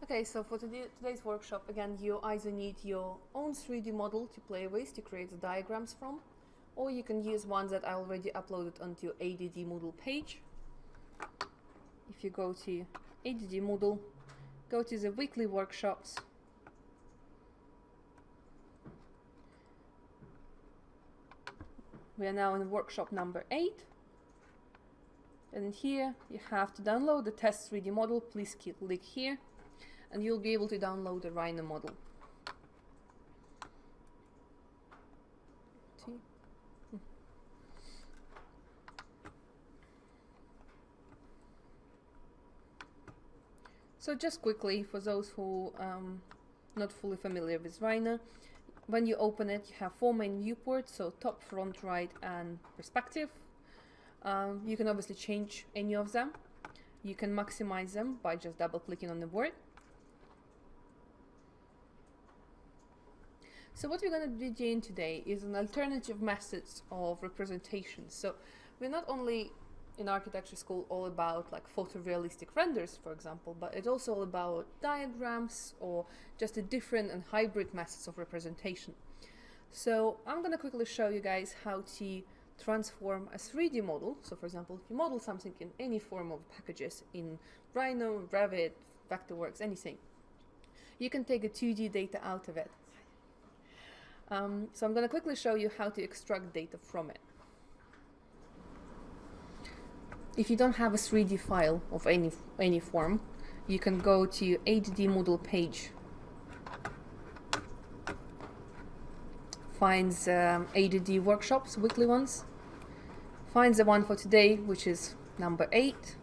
Okay, so for today's workshop, again, you either need your own 3D model to play with, to create the diagrams from, or you can use ones that I already uploaded onto ADD Moodle page. If you go to ADD Moodle, go to the weekly workshops, we are now in workshop number 8, and here you have to download the test 3D model. Please click here and you'll be able to download the Rhino model. So just quickly, for those who not fully familiar with Rhino, when you open it, you have 4 main viewports, so top, front, right, and perspective. You can obviously change any of them. You can maximize them by just double-clicking on the word. So what we're going to be doing today is an alternative methods of representation. So we're not only in architecture school all about like photorealistic renders, for example, but it's also all about diagrams or just a different and hybrid methods of representation. So I'm going to quickly show you guys how to transform a 3D model. So for example, if you model something in any form of packages in Rhino, Revit, Vectorworks, anything, you can take a 2D data out of it. So I'm going to quickly show you how to extract data from it. If you don't have a 3D file of any form, you can go to ADD Moodle page, find ADD workshops, weekly ones, find the one for today, which is number 8,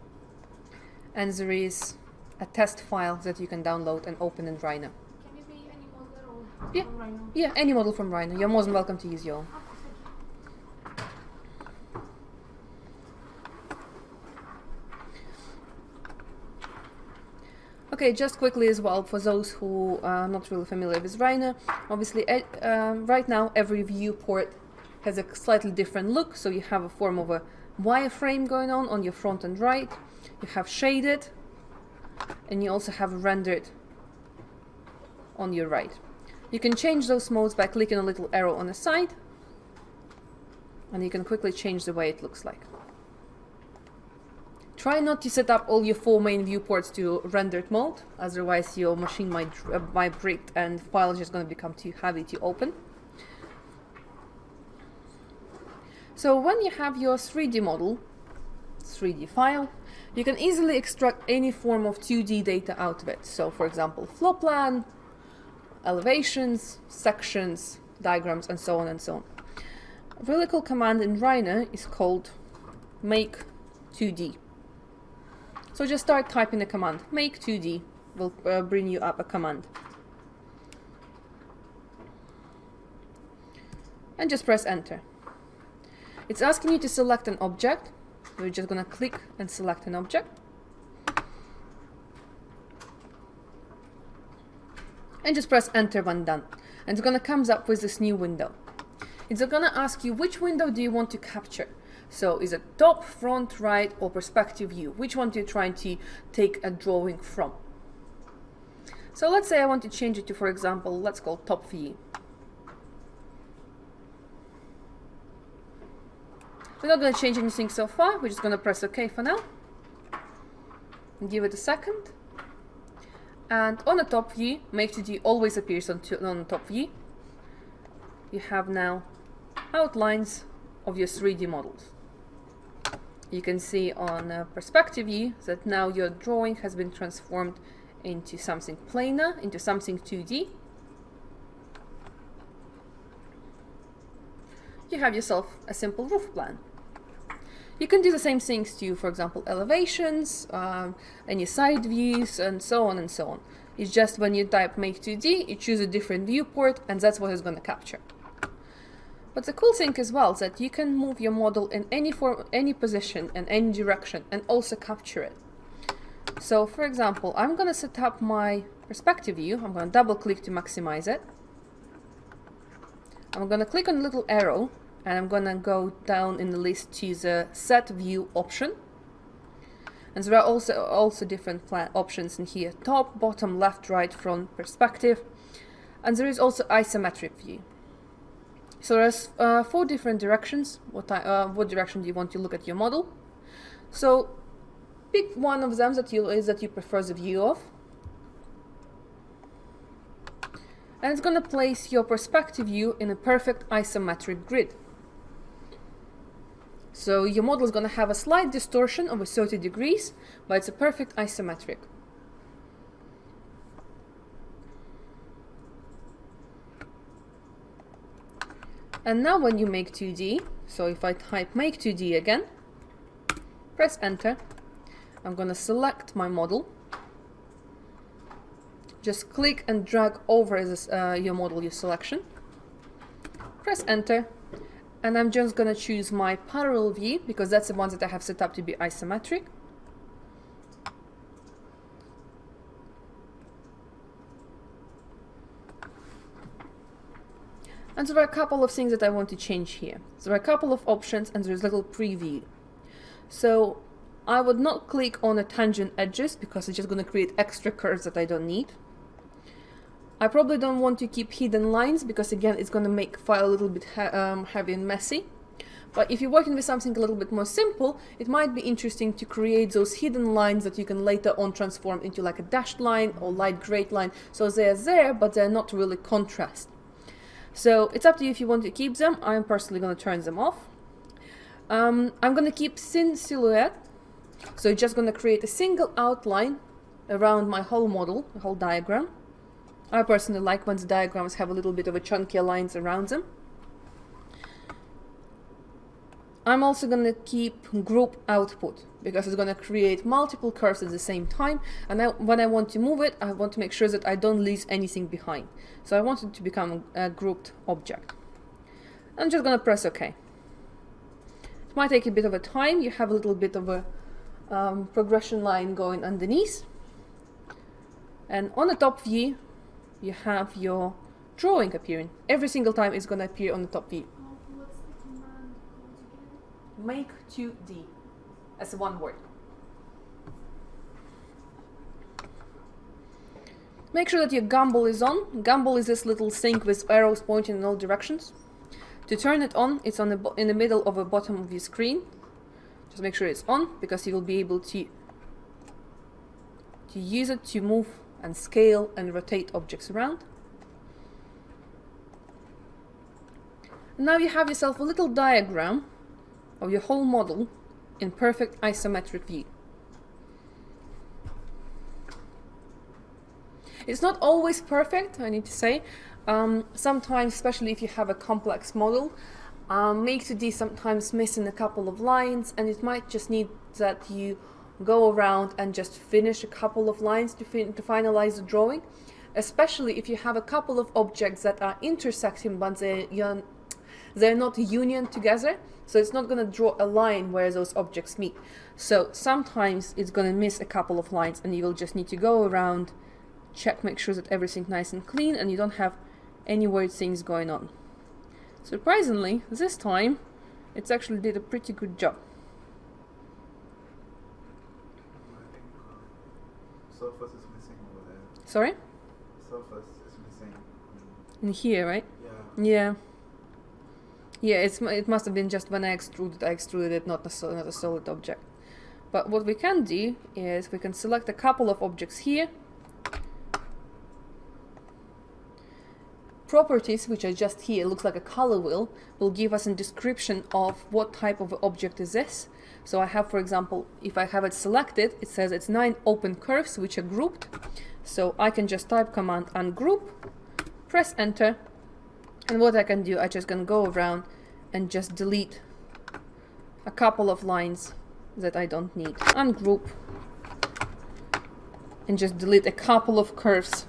and there is a test file that you can download and open in Rhino. Can it be any model Yeah. from Rhino? Yeah, any model from Rhino. You're more than welcome to use your own. Okay, just quickly as well, for those who are not really familiar with Rhino, obviously right now every viewport has a slightly different look. So you have a form of a wireframe going on your front and right, you have shaded, and you also have rendered on your right. You can change those modes by clicking a little arrow on the side, and you can quickly change the way it looks like. Try not to set up all your 4 main viewports to rendered mode, otherwise your machine might break and the file is just going to become too heavy to open. So when you have your 3D model, 3D file, you can easily extract any form of 2D data out of it. So for example, floor plan, elevations, sections, diagrams, and so on and so on. A really cool command in Rhino is called make 2D. So just start typing the command, make 2D, will bring you up a command. And just press enter. It's asking you to select an object. We're just going to click and select an object. And just press enter when done. And it's going to come up with this new window. It's going to ask you which window do you want to capture. So is it top, front, right, or perspective view? Which one do you trying to take a drawing from? So let's say I want to change it to, for example, let's call top view. We're not going to change anything so far. We're just going to press OK for now. And give it a second. And on the top view, make 2D always appears on the top view. You have now outlines of your 3D models. You can see on perspective view that now your drawing has been transformed into something planar, into something 2D. You have yourself a simple roof plan. You can do the same things to, for example, elevations, any side views, and so on and so on. It's just when you type make 2D, you choose a different viewport, and that's what it's going to capture. But the cool thing as well is that you can move your model in any form, any position, and any direction, and also capture it. So, for example, I'm going to set up my perspective view. I'm going to double click to maximize it. I'm going to click on the little arrow, and I'm going to go down in the list to the set view option. And there are also different options in here: top, bottom, left, right, front, perspective, and there is also isometric view. So there's 4 different directions. What direction do you want to look at your model? So pick one of them that you prefer the view of, and it's going to place your perspective view in a perfect isometric grid. So your model is going to have a slight distortion of 30 degrees, but it's a perfect isometric. And now when you make 2D, so if I type make 2D again, press enter, I'm going to select my model. Just click and drag over this, your model, your selection. Press enter, and I'm just going to choose my parallel view because that's the one that I have set up to be isometric. And there are a couple of things that I want to change here. There are a couple of options and there's a little preview. So I would not click on the tangent edges because it's just going to create extra curves that I don't need. I probably don't want to keep hidden lines because again it's going to make file a little bit heavy and messy. But if you're working with something a little bit more simple, it might be interesting to create those hidden lines that you can later on transform into like a dashed line or light gray line. So they're there, but they're not really contrast. So it's up to you if you want to keep them. I'm personally going to turn them off. I'm going to keep thin silhouette. So it's just going to create a single outline around my whole model, the whole diagram. I personally like when the diagrams have a little bit of a chunkier lines around them. I'm also going to keep group output because it's going to create multiple curves at the same time, and when I want to move it, I want to make sure that I don't leave anything behind. So I want it to become a grouped object. I'm just going to press OK. It might take a bit of a time. You have a little bit of a progression line going underneath. And on the top view, you have your drawing appearing. Every single time it's going to appear on the top view. What's the command called again? Make 2D as one word. Make sure that your gumball is on. Gumball is this little thing with arrows pointing in all directions. To turn it on, it's on in the middle of the bottom of your screen. Just make sure it's on because you will be able to use it to move and scale and rotate objects around. And now you have yourself a little diagram of your whole model in perfect isometric view. It's not always perfect, I need to say. Sometimes, especially if you have a complex model, Make 2D sometimes missing a couple of lines, and it might just need that you go around and just finish a couple of lines to finalize the drawing, especially if you have a couple of objects that are intersecting but they're not union together, so it's not going to draw a line where those objects meet. So sometimes it's going to miss a couple of lines and you will just need to go around, check, make sure that everything's nice and clean and you don't have any weird things going on. Surprisingly, this time it's actually did a pretty good job. Surface is missing over there. Sorry? Surface is missing. In here, right? Yeah. Yeah, it must have been just when I extruded it, not a solid object. But what we can do is we can select a couple of objects here. Properties, which are just here, looks like a color wheel, will give us a description of what type of object is this. So I have, for example, if I have it selected, it says it's 9 open curves which are grouped. So I can just type command ungroup, press enter, and what I can do, I just can go around and just delete a couple of lines that I don't need. Ungroup, and just delete a couple of curves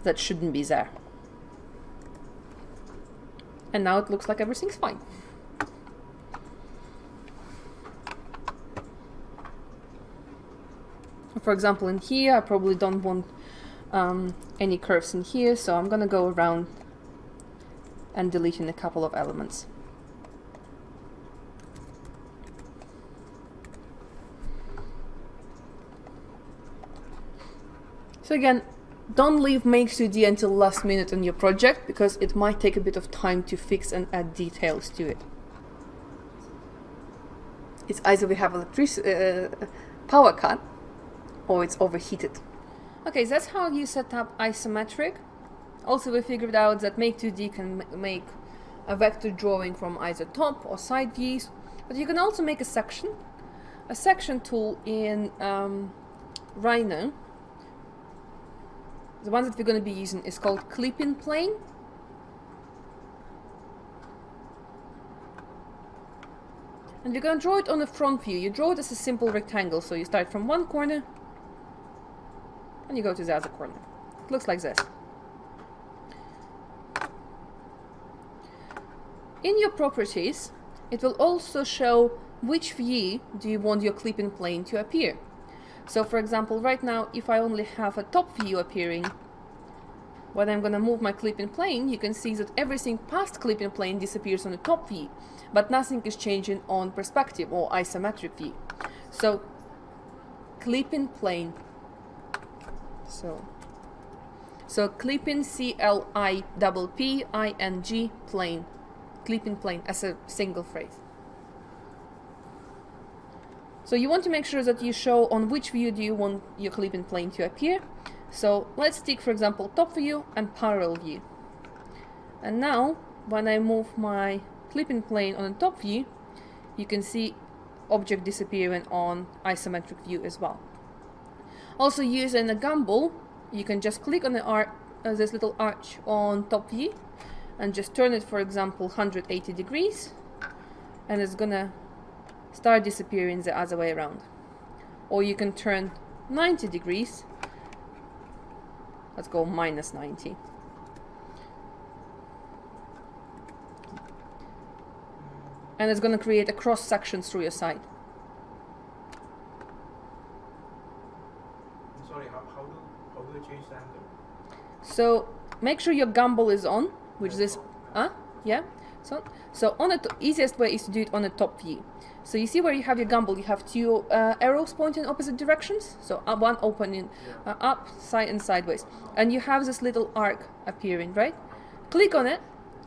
that shouldn't be there. And now it looks like everything's fine. For example, in here, I probably don't want any curves in here, so I'm gonna go around and deleting a couple of elements. So again, don't leave Make 2D until last minute in your project because it might take a bit of time to fix and add details to it. It's either we have power cut or it's overheated. Okay, so that's how you set up isometric. Also, we figured out that Make 2D can make a vector drawing from either top or side views, but you can also make a section. A section tool in Rhino, the one that we're going to be using is called clipping plane. And we're going to draw it on the front view. You draw it as a simple rectangle, so you start from one corner and you go to the other corner. It looks like this. In your properties, it will also show which view do you want your clipping plane to appear. So for example, right now, if I only have a top view appearing, when I'm going to move my clipping plane, you can see that everything past clipping plane disappears on the top view, but nothing is changing on perspective or isometric view. So clipping plane. So clipping CLIPPING plane. Clipping plane as a single phrase. So you want to make sure that you show on which view do you want your clipping plane to appear. So let's take, for example, top view and parallel view. And now, when I move my clipping plane on the top view, you can see object disappearing on isometric view as well. Also, using a gumball, you can just click on the this little arch on top view and just turn it, for example, 180 degrees, and it's gonna start disappearing the other way around. Or you can turn 90 degrees. Let's go minus 90. And it's going to create a cross section through your side. Sorry, how do you change the angle? So make sure your gumball is on, which is yeah. So on the easiest way is to do it on the top view. So you see where you have your gumball, you have two arrows pointing in opposite directions. So one opening up, side and sideways. And you have this little arc appearing, right? Click on it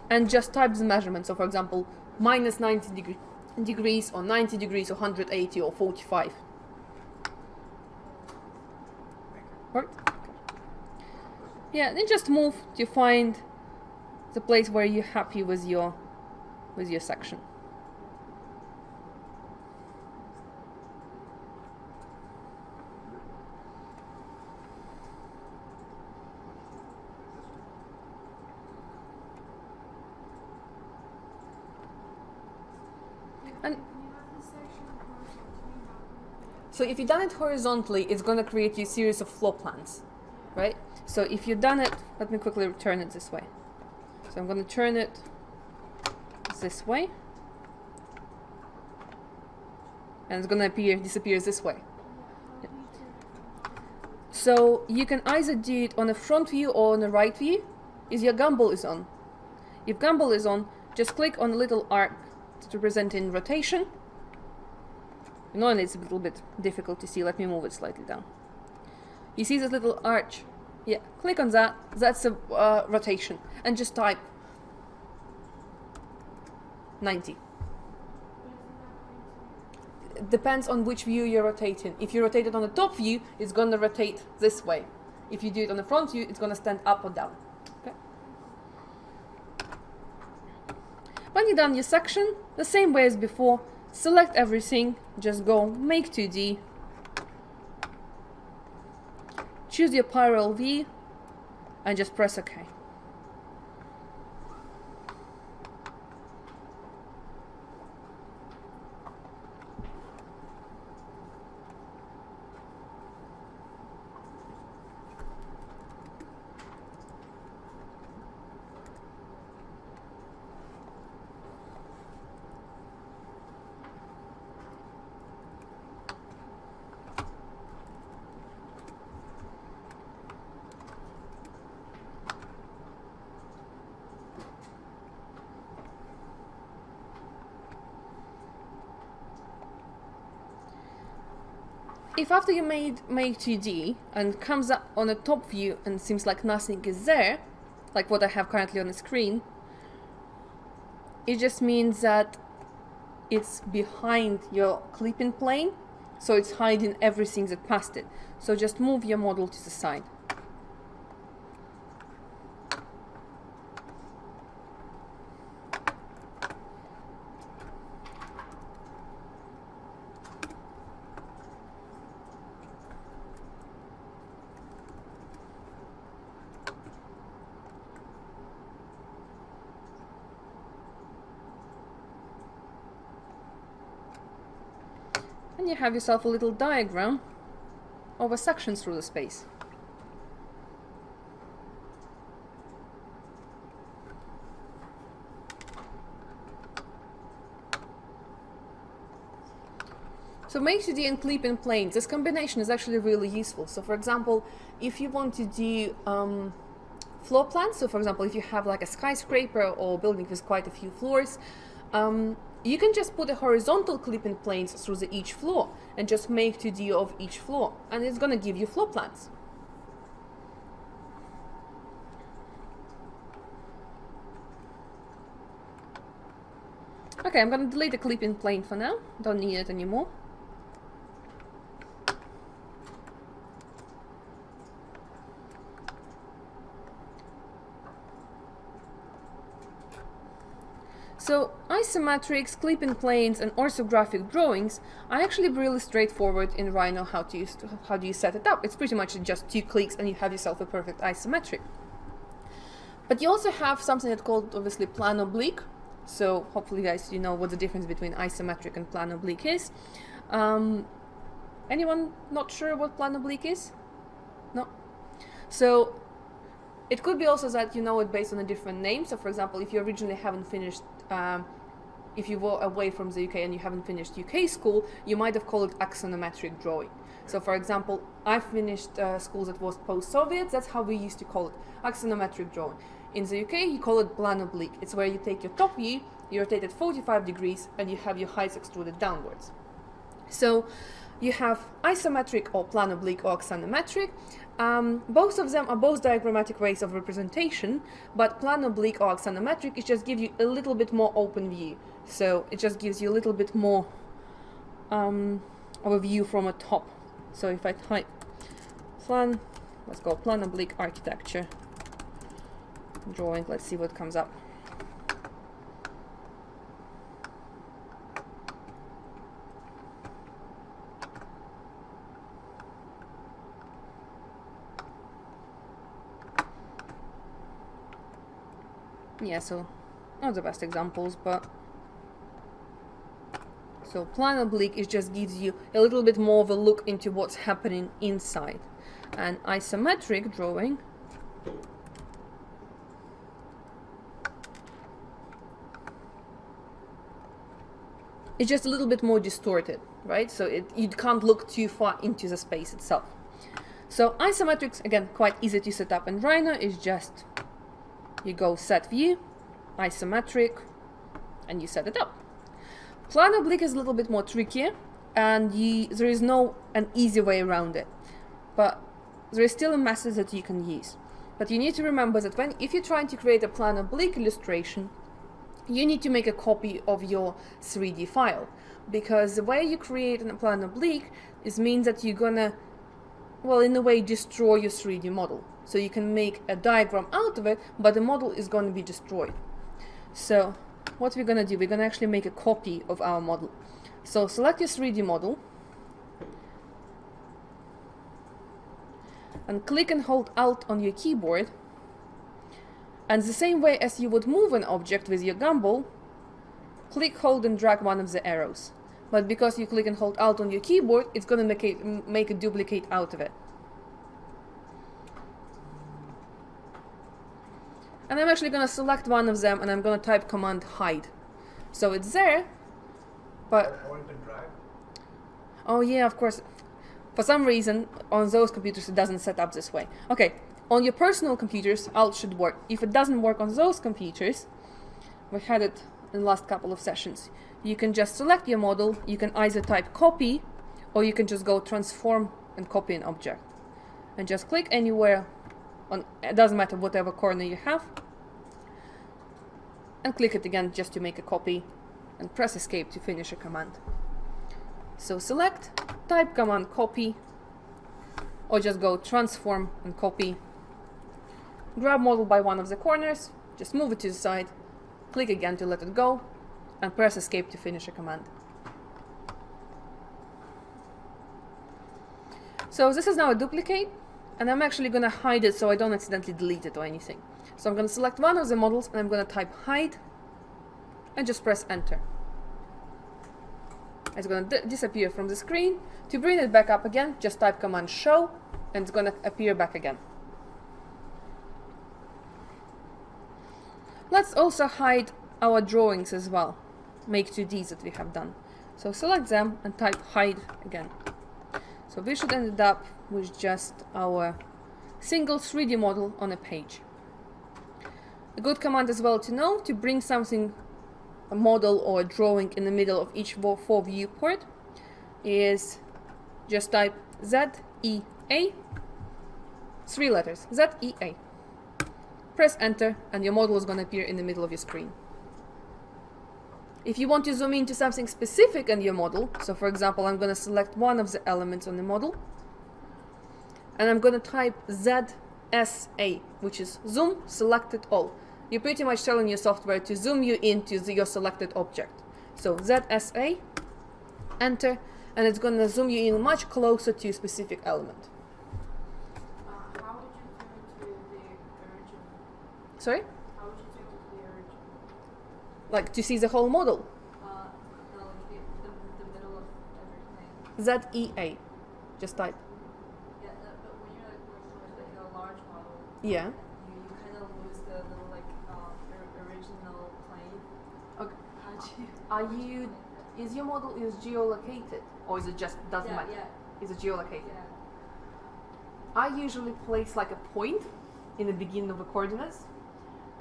and just type the measurement. So for example, minus 90 degrees or 90 degrees or 180 or 45. Worked? Yeah, then just move to find the place where you're happy with your section. And so if you've done it horizontally, it's going to create you a series of floor plans, right? So if you've done it, let me quickly turn it this way. So I'm going to turn it this way, and it's going to disappear this way. Yeah. So you can either do it on the front view or on the right view. If your gumball is on, just click on the little arc to represent in rotation. You know, and it's a little bit difficult to see. Let me move it slightly down. You see this little arch? Yeah, click on that. That's a rotation. And just type 90. It depends on which view you're rotating. If you rotate it on the top view, it's going to rotate this way. If you do it on the front view, it's going to stand up or down. Okay? When you're done your section, the same way as before, select everything, just go Make 2D, choose your parallel view, and just press OK. if after you made make 2D and comes up on a top view and seems like nothing is there, like what I have currently on the screen, it just means that it's behind your clipping plane, so it's hiding everything that passed it. So just move your model to the side. And you have yourself a little diagram of a section through the space. So make 2D and clipping planes, this combination is actually really useful. So for example, if you want to do floor plans, so for example, if you have like a skyscraper or building with quite a few floors, you can just put a horizontal clipping planes through each floor and just make 2D of each floor, and it's going to give you floor plans. Okay, I'm going to delete the clipping plane for now, don't need it anymore. So isometrics, clipping planes, and orthographic drawings are actually really straightforward in Rhino. How do you set it up? It's pretty much just 2 clicks and you have yourself a perfect isometric. But you also have something that's called obviously plan oblique. So hopefully guys you know what the difference between isometric and plan oblique is. Anyone not sure what plan oblique is? No? So it could be also that you know it based on a different name. So for example, if you originally haven't finished, if you were away from the UK and you haven't finished UK school, you might have called it axonometric drawing. So for example, I finished school that was post-Soviet, that's how we used to call it, axonometric drawing. In the UK, you call it plan oblique. It's where you take your top view, you rotate it 45 degrees, and you have your heights extruded downwards. So you have isometric or plan oblique or axonometric. Both of them are both diagrammatic ways of representation, but plan oblique or axonometric, it just gives you a little bit more open view. So it just gives you a little bit more of a view from a top. So if I type plan, let's go plan oblique architecture drawing, let's see what comes up. Yeah, so not the best examples, but so plan oblique, it just gives you a little bit more of a look into what's happening inside, and isometric drawing it's just a little bit more distorted, right? So you can't look too far into the space itself. So isometrics, again, quite easy to set up in Rhino. Is just you go set view, isometric, and you set it up. Plan oblique is a little bit more trickier, and there is no an easy way around it, but there is still a method that you can use. But you need to remember that if you're trying to create a plan oblique illustration, you need to make a copy of your 3D file, because the way you create a plan oblique means that you're gonna, well, in a way, destroy your 3D model. So you can make a diagram out of it, but the model is going to be destroyed. So what we're going to do, we're going to actually make a copy of our model. So select your 3D model and click and hold Alt on your keyboard. And the same way as you would move an object with your gumball, click, hold and drag one of the arrows. But because you click and hold Alt on your keyboard, it's going to make a duplicate out of it. And I'm actually going to select one of them and I'm going to type command hide. So it's there, but... Hold and drag? Oh yeah, of course. For some reason, on those computers it doesn't set up this way. Okay, on your personal computers, Alt should work. If it doesn't work on those computers, we had it in the last couple of sessions, you can just select your model, you can either type copy, or you can just go transform and copy an object. And just click anywhere on, it doesn't matter whatever corner you have, and click it again just to make a copy, and press escape to finish a command. So select, type command copy, or just go transform and copy. Grab model by one of the corners, just move it to the side, click again to let it go, and press escape to finish a command. So this is now a duplicate, and I'm actually going to hide it so I don't accidentally delete it or anything. So I'm going to select one of the models and I'm going to type hide and just press enter. It's going to disappear from the screen. To bring it back up again, just type command show and it's going to appear back again. Let's also hide our drawings as well, make 2Ds that we have done. So select them and type hide again. So we should end up with just our single 3D model on a page. A good command as well to know to bring something, a model or a drawing in the middle of each 4 viewport is just type Z-E-A, 3 letters, Z-E-A. Press enter and your model is going to appear in the middle of your screen. If you want to zoom into something specific in your model, so for example I'm going to select one of the elements on the model and I'm going to type ZSA, which is zoom selected all. You're pretty much telling your software to zoom you into your selected object. So ZSA, enter, and it's going to zoom you in much closer to a specific element. How would you do it to the origin? Sorry? How would you do it to the origin? Like to see the whole model? No, like the middle of everything. ZEA. Just type. Yeah, but when you're like working with like a large model, Yeah. you kind of lose the little like original plane. Okay. How do you? Are you? Is your model geolocated, or is it just doesn't matter? Yeah. Is it geolocated? Yeah. I usually place like a point in the beginning of the coordinates,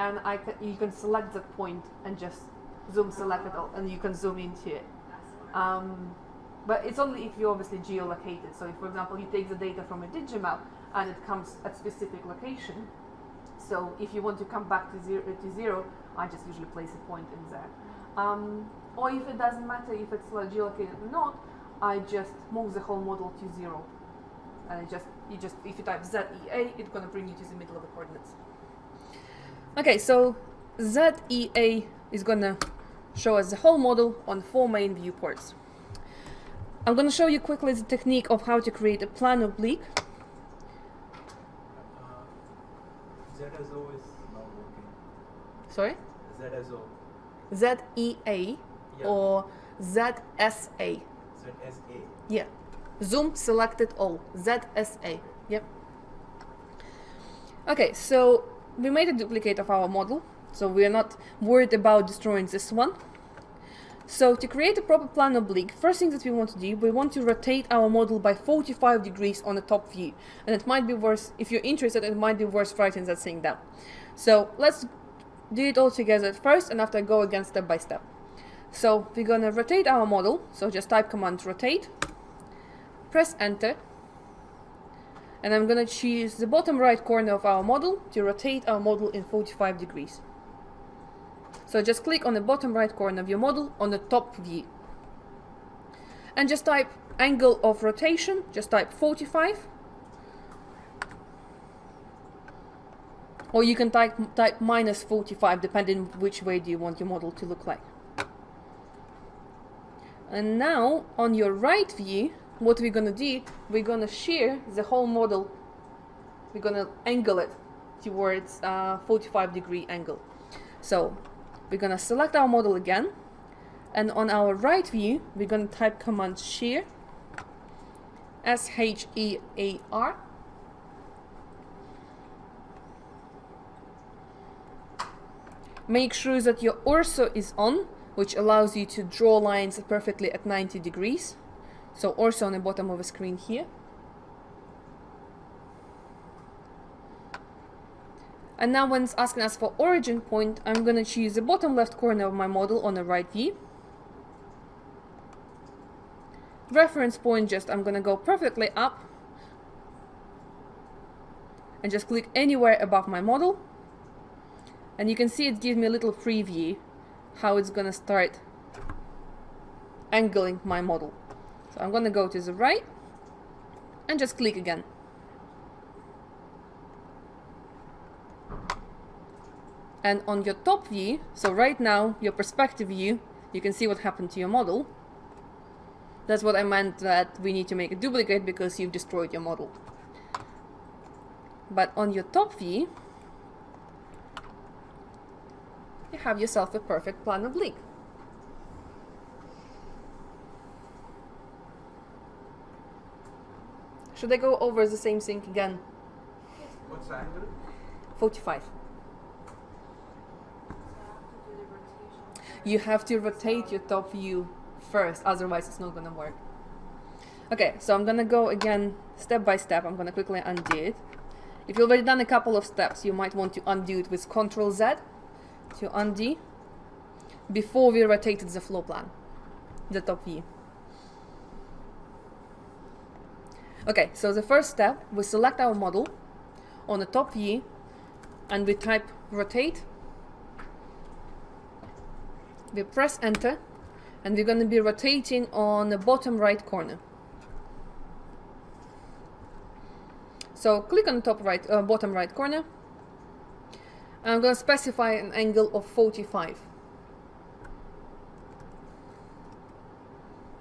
and you can select that point and just zoom select it all, and you can zoom into it. But it's only if you obviously geolocated. So if, for example, you take the data from a digimap and it comes at specific location. So if you want to come back to zero, I just usually place a point in there. Or if it doesn't matter if it's geolocated or not, I just move the whole model to 0. And if you type ZEA, it's going to bring you to the middle of the coordinates. Okay, so ZEA is going to show us the whole model on 4 main viewports. I'm going to show you quickly the technique of how to create a plan oblique. ZSO is not working. Sorry? ZSO. ZEA Yeah. or ZSA. ZSA. Yeah. Zoom selected all. ZSA. Yep. Okay, so we made a duplicate of our model, so we are not worried about destroying this one. So to create a proper plan oblique, first thing that we want to do, we want to rotate our model by 45 degrees on the top view. And it might be worth, if you're interested, it might be worth writing that thing down. So let's do it all together first, and after go again step by step. So we're gonna rotate our model, so just type command rotate, press enter, and I'm gonna choose the bottom right corner of our model to rotate our model in 45 degrees. So just click on the bottom right corner of your model on the top view. And just type angle of rotation, just type 45. Or you can type minus 45, depending which way do you want your model to look like. And now, on your right view, what we're gonna do, we're gonna shear the whole model. We're gonna angle it towards 45-degree angle. So we're gonna select our model again, and on our right view, we're gonna type command shear, S-H-E-A-R. Make sure that your ortho is on, which allows you to draw lines perfectly at 90 degrees. So ortho on the bottom of the screen here. And now when it's asking us for origin point, I'm going to choose the bottom left corner of my model on the right view. reference point, just I'm gonna go perfectly up and just click anywhere above my model, and you can see it gives me a little preview how it's gonna start angling my model. So I'm gonna go to the right and just click again. And on your top view, so right now your perspective view, you can see what happened to your model. That's what I meant, that we need to make a duplicate because you've destroyed your model. But on your top view, you have yourself a perfect plan oblique. Should I go over the same thing again? What's the angle? 45. So I have to do the rotation. You have to rotate your top view first, otherwise it's not gonna work. Okay, so I'm gonna go again step by step. I'm gonna quickly undo it. If you've already done a couple of steps, you might want to undo it with Ctrl Z to undo before we rotated the floor plan, the top view. Okay, so the first step, we select our model on the top view and we type rotate. We press enter and we're going to be rotating on the bottom right corner. So click on the top right, bottom right corner. And I'm going to specify an angle of 45.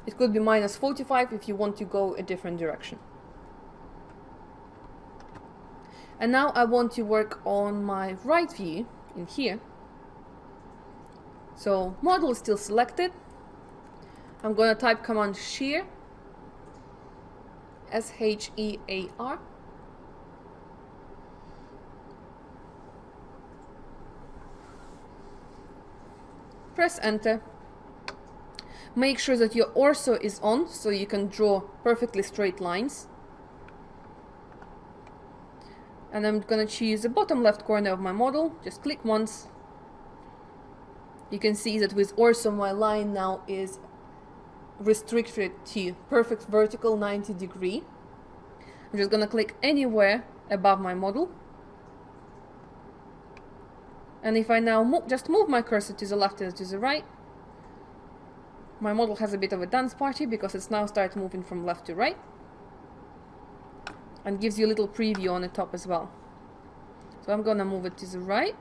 It could be minus 45 if you want to go a different direction. And now I want to work on my right view in here. So model is still selected. I'm going to type command shear, S-H-E-A-R. Press enter. Make sure that your ortho is on so you can draw perfectly straight lines. And I'm gonna choose the bottom left corner of my model. Just click once. You can see that with ortho my line now is restricted to perfect vertical 90 degree. I'm just gonna click anywhere above my model. And if I now just move my cursor to the left and to the right, my model has a bit of a dance party because it's now started moving from left to right. And gives you a little preview on the top as well. So I'm gonna move it to the right.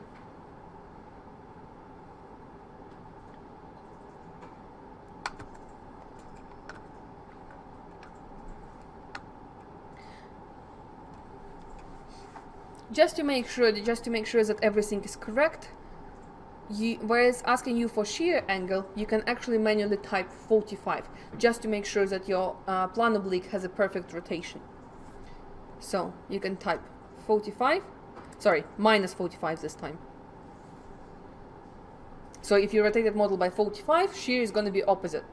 Just to make sure that everything is correct, whereas asking you for shear angle, you can actually manually type 45, just to make sure that your plan oblique has a perfect rotation. So you can type 45, sorry, minus 45 this time. So if you rotate that model by 45, shear is going to be opposite.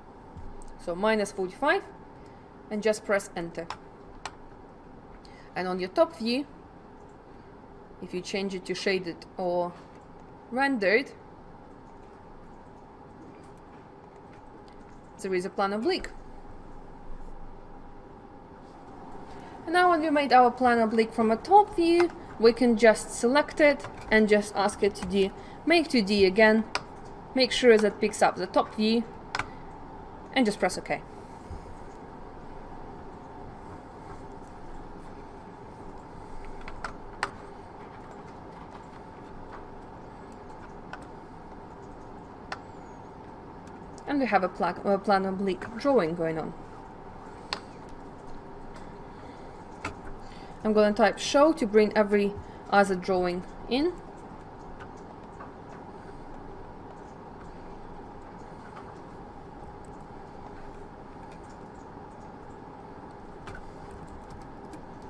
So minus 45, and just press enter. And on your top view, if you change it to shaded or rendered, there is a plan oblique. And now when we made our plan oblique from a top view, we can just select it and just ask it to do make 2D again, make sure that it picks up the top view, and just press OK. And we have a plan oblique drawing going on. I'm going to type show to bring every other drawing in.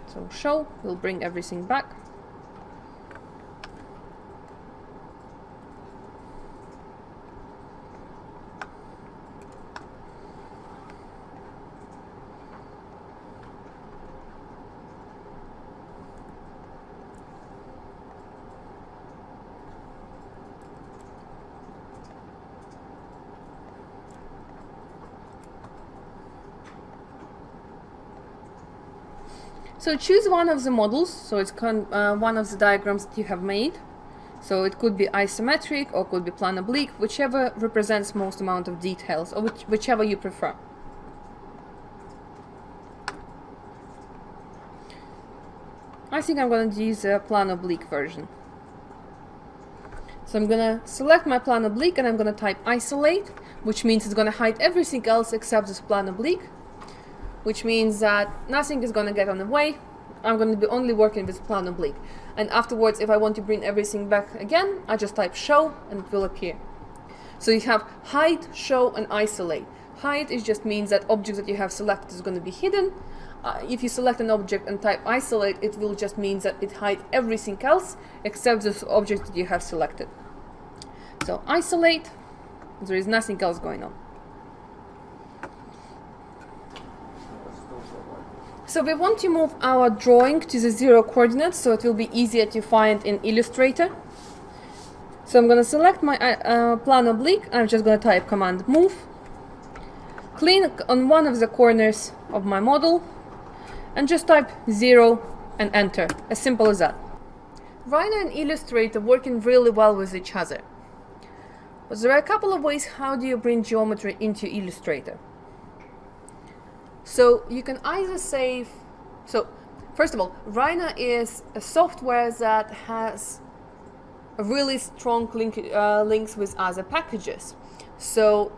So show will bring everything back. So choose one of the models, so it's one of the diagrams that you have made. So it could be isometric or could be plan oblique, whichever represents most amount of details, or whichever you prefer. I think I'm going to use a plan oblique version. So I'm going to select my plan oblique and I'm going to type isolate, which means it's going to hide everything else except this plan oblique, which means that nothing is going to get on the way. I'm going to be only working with plan oblique. And afterwards, if I want to bring everything back again, I just type show and it will appear. So you have hide, show, and isolate. Hide is just means that objects that you have selected is going to be hidden. If you select an object and type isolate, it will just mean that it hides everything else except the object that you have selected. So isolate, there is nothing else going on. So we want to move our drawing to the 0 coordinates, so it will be easier to find in Illustrator. So I'm going to select my plan oblique. I'm just going to type command move. Click on one of the corners of my model and just type 0 and enter. As simple as that. Rhino and Illustrator working really well with each other. But there are a couple of ways how do you bring geometry into Illustrator. So you can either save, so first of all, Rhino is a software that has a really strong links with other packages. So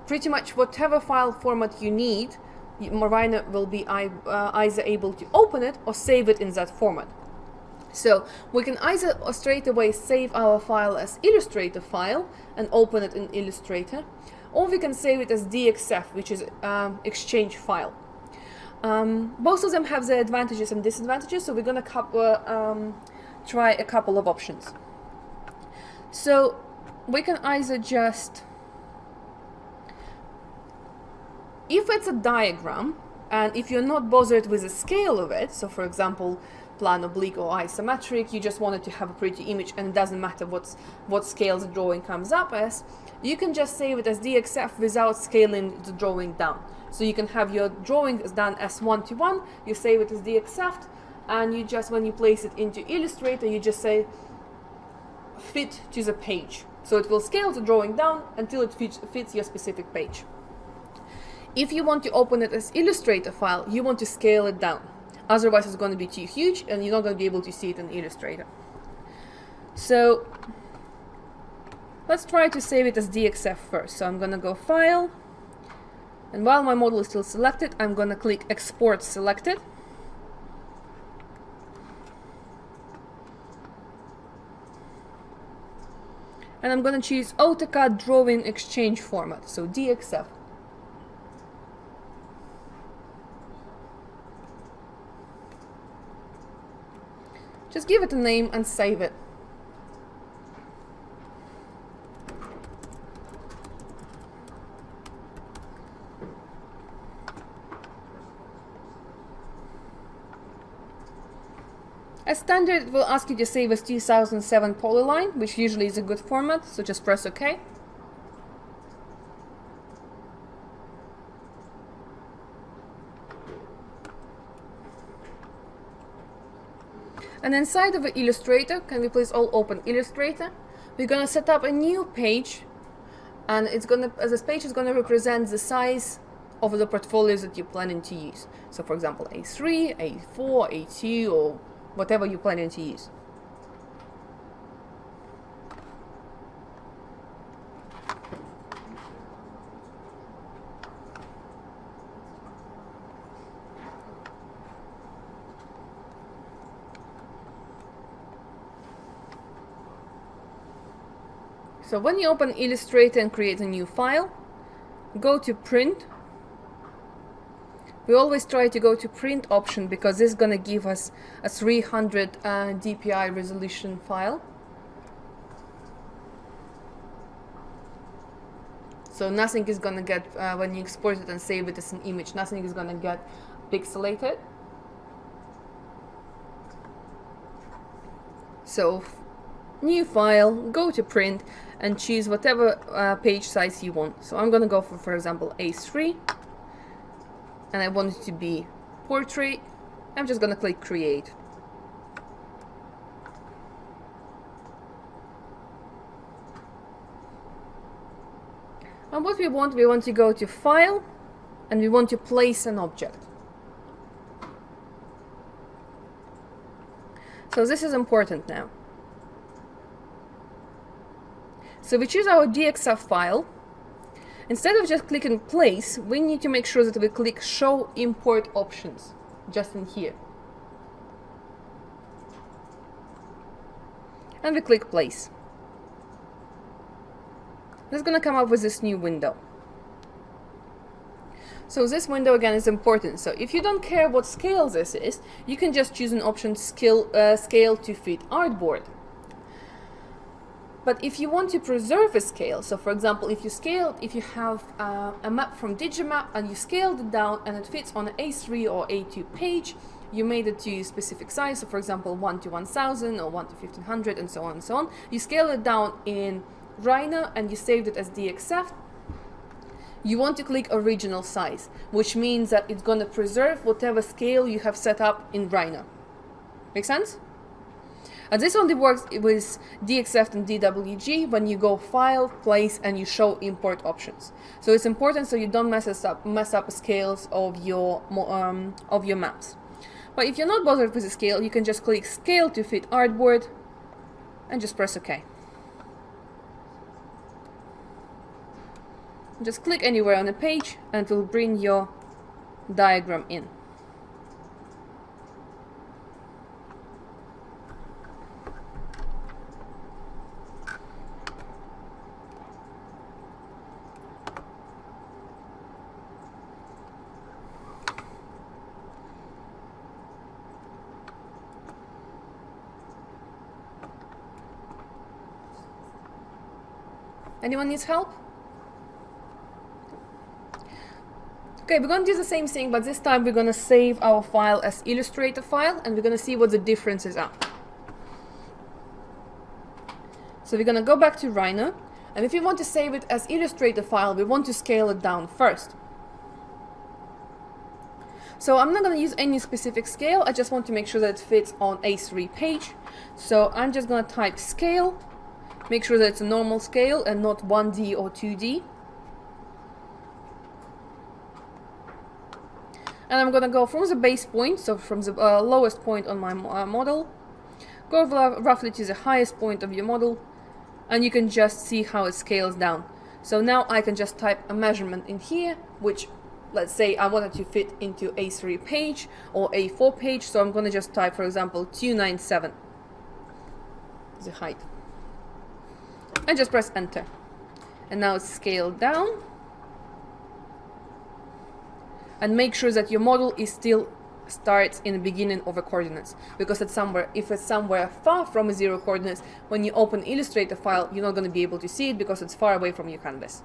pretty much whatever file format you need, Rhino will be either able to open it or save it in that format. So we can either straight away save our file as Illustrator file and open it in Illustrator, or we can save it as DXF, which is Exchange file. Both of them have their advantages and disadvantages, so we're going to try a couple of options. So we can either just, if it's a diagram, and if you're not bothered with the scale of it, so for example, plan oblique or isometric, you just wanted to have a pretty image and it doesn't matter what scale the drawing comes up as, you can just save it as DXF without scaling the drawing down. So you can have your drawing done as 1:1, you save it as DXF, and you just, when you place it into Illustrator, you just say fit to the page. So it will scale the drawing down until it fits your specific page. If you want to open it as Illustrator file, you want to scale it down. Otherwise it's going to be too huge and you're not going to be able to see it in Illustrator. So let's try to save it as DXF first. So I'm going to go File, and while my model is still selected, I'm going to click Export Selected. And I'm going to choose AutoCAD Drawing Exchange format, so DXF. Just give it a name and save it. As standard, it will ask you to save as 2007 polyline, which usually is a good format, so just press OK. And inside of Illustrator, can we please all open Illustrator? We're going to set up a new page, and it's going to, this page is going to represent the size of the portfolios that you're planning to use. So for example, A3, A4, A2, or whatever you're planning to use. So when you open Illustrator and create a new file, go to Print. We always try to go to Print option because this is going to give us a 300 dpi resolution file. So nothing is going to get, when you export it and save it as an image, nothing is going to get pixelated. So new file, go to Print, and choose whatever page size you want. So I'm going to go for example, A3, and I want it to be portrait, I'm just gonna click create. And what we want to go to File, and we want to place an object. So this is important now. So we choose our DXF file. Instead of just clicking place, we need to make sure that we click show import options, just in here. And we click place. It's going to come up with this new window. So this window again is important. So if you don't care what scale this is, you can just choose an option scale to fit artboard. But if you want to preserve a scale, so for example, if you have a map from Digimap and you scaled it down and it fits on an A3 or A2 page, you made it to a specific size, so for example 1 to 1000 or 1 to 1500 and so on and so on. You scale it down in Rhino and you saved it as DXF. You want to click original size, which means that it's going to preserve whatever scale you have set up in Rhino. Make sense? And this only works with DXF and DWG when you go File, Place, and you show import options. So it's important so you don't mess up scales of your maps. But if you're not bothered with the scale, you can just click Scale to fit artboard and just press OK. Just click anywhere on the page and it will bring your diagram in. Anyone needs help? Okay, we're going to do the same thing, but this time we're going to save our file as Illustrator file, and we're going to see what the differences are. So we're going to go back to Rhino, and if you want to save it as Illustrator file, we want to scale it down first. So I'm not going to use any specific scale, I just want to make sure that it fits on A3 page. So I'm just going to type scale, make sure that it's a normal scale and not 1D or 2D. And I'm going to go from the base point, so from the lowest point on my model, go roughly to the highest point of your model, and you can just see how it scales down. So now I can just type a measurement in here, which, let's say I wanted to fit into A3 page or A4 page, so I'm going to just type, for example, 297, the height. And just press enter. And now it's scaled down. And make sure that your model is still starts in the beginning of a coordinates, because it's somewhere, if it's somewhere far from a 0 coordinates, when you open Illustrator file, you're not going to be able to see it because it's far away from your canvas.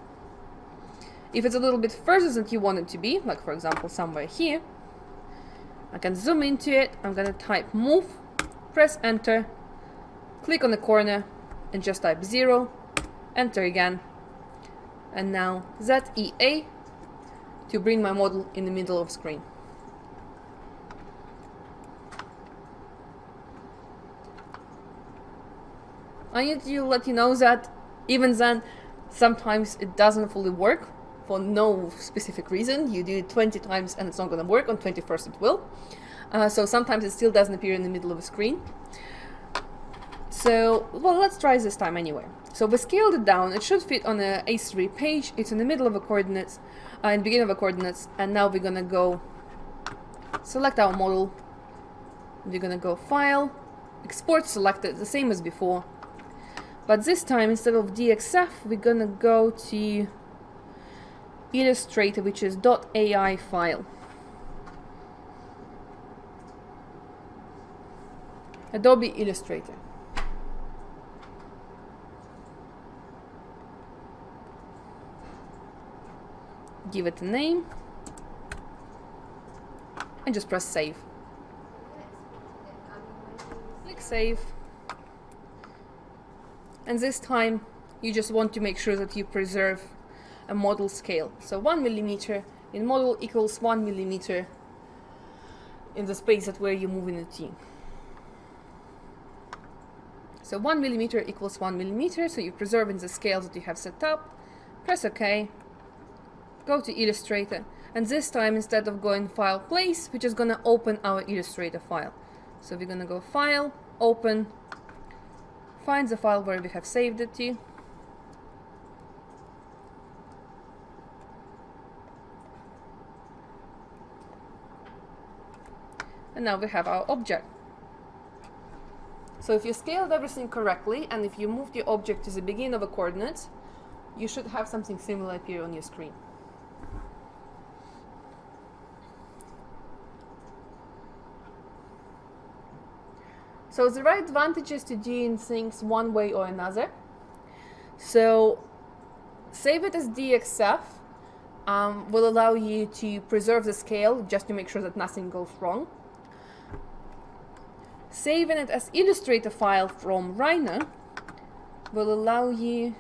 If it's a little bit further than you want it to be, like for example somewhere here, I can zoom into it. I'm going to type move, press enter, click on the corner and just type 0, enter again, and now ZEA to bring my model in the middle of screen. I need to let you know that even then, sometimes it doesn't fully work for no specific reason. You do it 20 times and it's not going to work. On 21st it will. So sometimes it still doesn't appear in the middle of a screen. So, well, let's try this time anyway. So we scaled it down. It should fit on a A3 page. It's in the middle of a coordinates, in the beginning of a coordinates. And now we're going to go select our model. We're going to go File, Export Selected, the same as before. But this time, instead of DXF, we're going to go to Illustrator, which is .ai file. Adobe Illustrator. Give it a name. And just press save. Click save. And this time, you just want to make sure that you preserve a model scale. So 1 millimeter in model equals 1 millimeter in the space that where you're moving the T. So 1 millimeter equals 1 millimeter, so you preserve in the scales that you have set up, press OK, go to Illustrator, and this time instead of going File, Place, we're just going to open our Illustrator file. So we're going to go File, Open, find the file where we have saved it to. And now we have our object. So if you scaled everything correctly, and if you moved your object to the beginning of a coordinate, you should have something similar appear on your screen. So there are advantages to doing things one way or another. So save it as DXF will allow you to preserve the scale just to make sure that nothing goes wrong. Saving it as Illustrator file from Rhino will allow you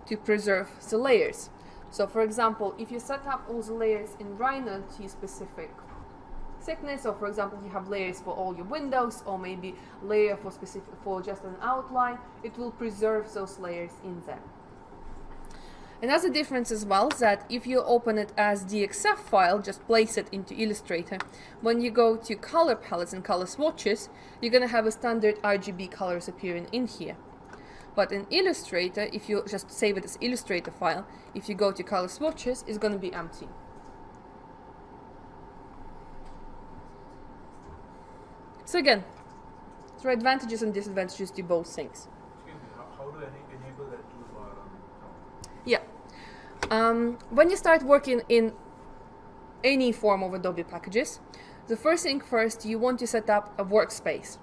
to preserve the layers. So for example, if you set up all the layers in Rhino to specific thickness, or for example you have layers for all your windows, or maybe layer for specific for just an outline, it will preserve those layers in there. Another difference as well is that if you open it as DXF file, just place it into Illustrator, when you go to color palettes and color swatches, you're going to have a standard RGB colors appearing in here. But in Illustrator, if you just save it as Illustrator file, if you go to color swatches, it's going to be empty. So again, there are advantages and disadvantages to both things. Excuse me, how do I enable that toolbar on now? Yeah. When you start working in any form of Adobe packages, the first thing first, you want to set up a workspace.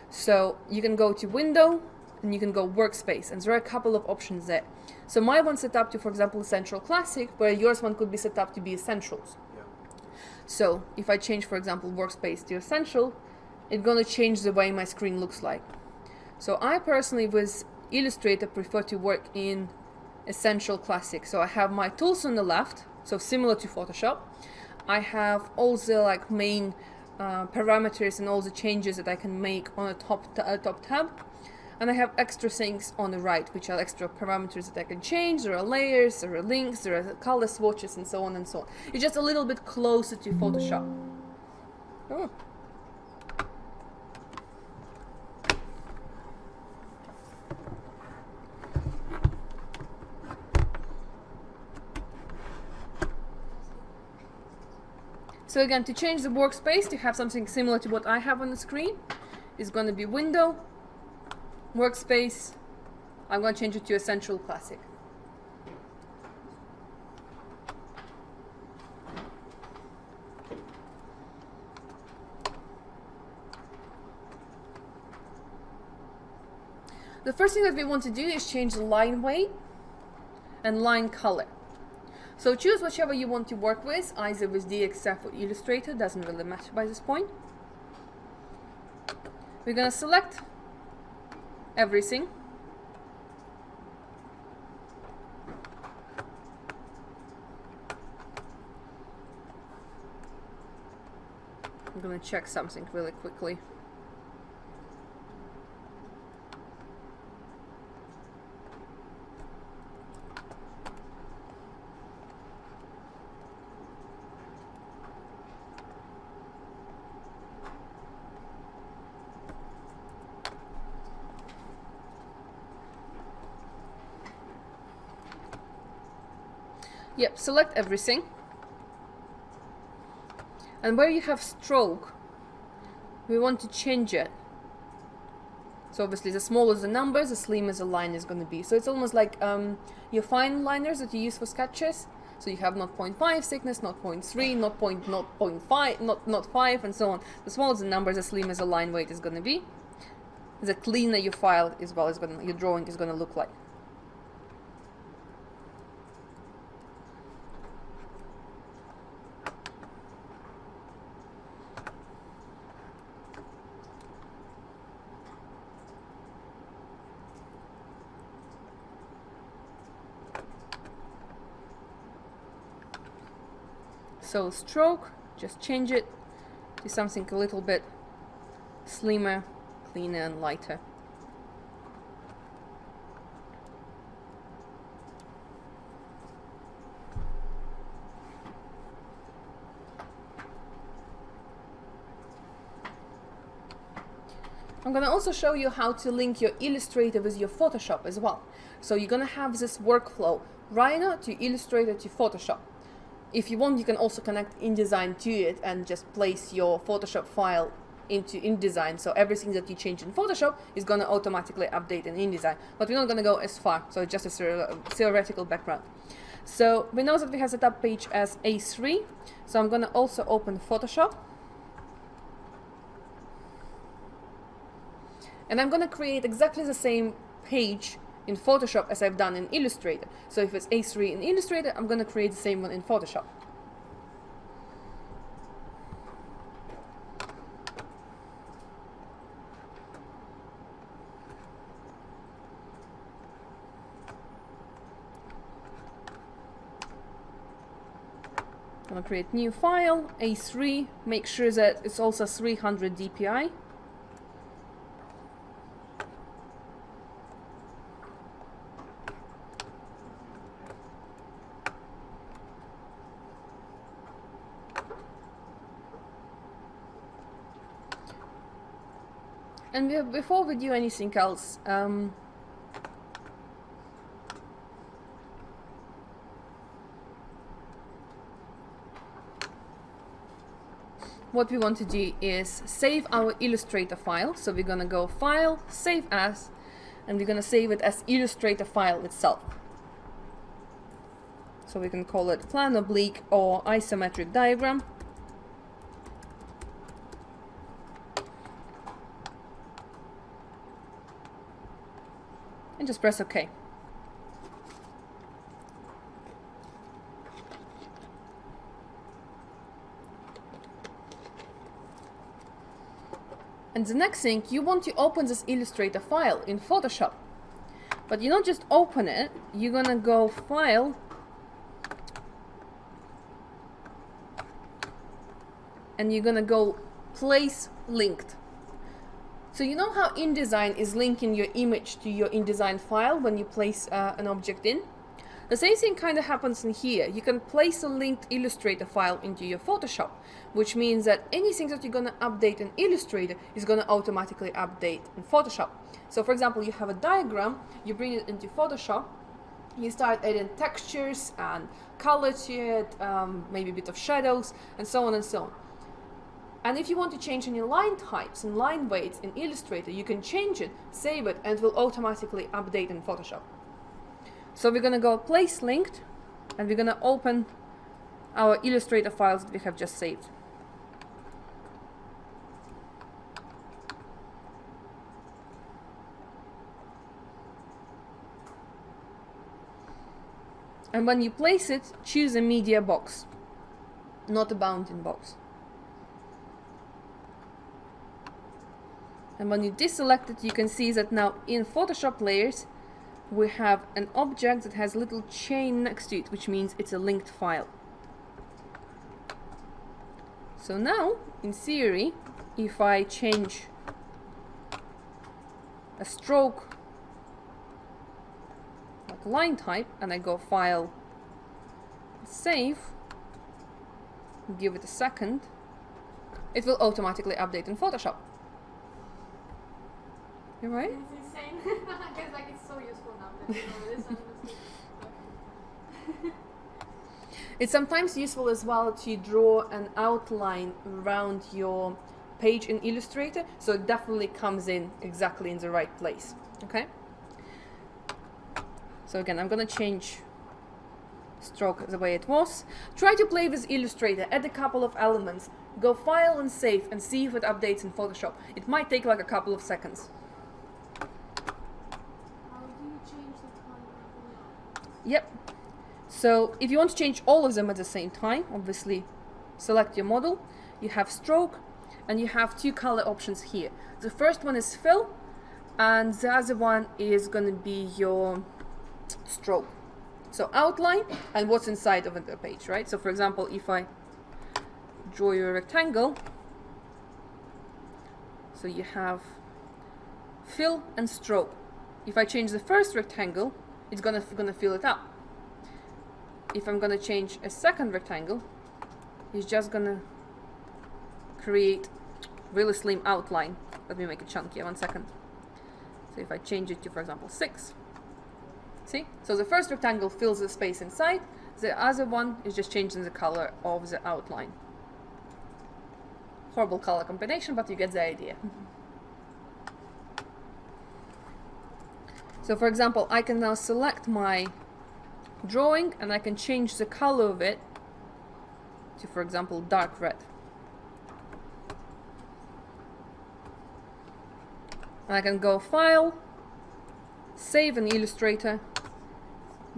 So you can go to Window and you can go Workspace, and there are a couple of options there. So my one's set up to, for example, Essential Classic, where yours one could be set up to be Essentials. Yeah. So if I change, for example, Workspace to Essential, it's going to change the way my screen looks like. So I personally, with Illustrator, prefer to work in Essential Classic. So I have my tools on the left, so similar to Photoshop. I have all the main parameters and all the changes that I can make on a top tab. And I have extra things on the right, which are extra parameters that I can change. There are layers, there are links, there are color swatches, and so on and so on. It's just a little bit closer to Photoshop. Oh. So again, to change the workspace to have something similar to what I have on the screen, is going to be Window, Workspace. I'm going to change it to Essential Classic. The first thing that we want to do is change the line weight and line color. So choose whichever you want to work with, either with DXF or Illustrator, doesn't really matter by this point. We're going to select everything. I'm going to check something really quickly. Yep, select everything. And where you have stroke, we want to change it. So obviously the smaller the numbers, the slimmer the line is going to be. So it's almost like your fine liners that you use for sketches. So you have 0.5 thickness, 0.3, 0.5, not 5, and so on. The smaller the numbers, the slimmer the line weight is going to be. The cleaner your file as well is going to, your drawing is going to look like. So stroke, just change it to something a little bit slimmer, cleaner and lighter. I'm gonna also show you how to link your Illustrator with your Photoshop as well. So you're gonna have this workflow, Rhino to Illustrator to Photoshop. If you want, you can also connect InDesign to it and just place your Photoshop file into InDesign. So everything that you change in Photoshop is gonna automatically update in InDesign. But we're not gonna go as far, so it's just a theoretical background. So we know that we have set up page as A3. So I'm gonna also open Photoshop. And I'm gonna create exactly the same page in Photoshop as I've done in Illustrator. So if it's A3 in Illustrator, I'm gonna create the same one in Photoshop. I'm gonna create new file, A3, make sure that it's also 300 dpi. And before we do anything else, what we want to do is save our Illustrator file. So we're gonna go File, Save As, and we're gonna save it as Illustrator file itself. So we can call it Plan Oblique or Isometric Diagram. And just press OK. And the next thing, you want to open this Illustrator file in Photoshop. But you don't just open it, you're gonna go File, and you're gonna go Place Linked. So you know how InDesign is linking your image to your InDesign file when you place an object in? The same thing kind of happens in here. You can place a linked Illustrator file into your Photoshop, which means that anything that you're going to update in Illustrator is going to automatically update in Photoshop. So for example, you have a diagram, you bring it into Photoshop, you start adding textures and color to it, maybe a bit of shadows, and so on and so on. And if you want to change any line types and line weights in Illustrator, you can change it, save it, and it will automatically update in Photoshop. So we're gonna go Place Linked, and we're gonna open our Illustrator files that we have just saved. And when you place it, choose a media box, not a bounding box. And when you deselect it, you can see that now in Photoshop layers, we have an object that has a little chain next to it, which means it's a linked file. So now, in theory, if I change a stroke, like line type, and I go File, Save, give it a second, it will automatically update in Photoshop. You right? It's insane. Because like it's so useful now that you know this. It's sometimes useful as well to draw an outline around your page in Illustrator, so it definitely comes in exactly in the right place. Okay? So again, I'm gonna change stroke the way it was. Try to play with Illustrator, add a couple of elements, go File and Save, and see if it updates in Photoshop. It might take like a couple of seconds. Yep. So if you want to change all of them at the same time, obviously select your model, you have stroke, and you have two color options here. The first one is fill, and the other one is going to be your stroke. So outline and what's inside of the page, right? So for example, if I draw you a rectangle. So you have fill and stroke. If I change the first rectangle, it's gonna fill it up. If I'm gonna change a second rectangle, it's just gonna create really slim outline. Let me make it chunkier, 1 second. So if I change it to, for example, 6, see? So the first rectangle fills the space inside, the other one is just changing the color of the outline. Horrible color combination, but you get the idea. So for example, I can now select my drawing and I can change the color of it to, for example, dark red. And I can go File, Save in Illustrator,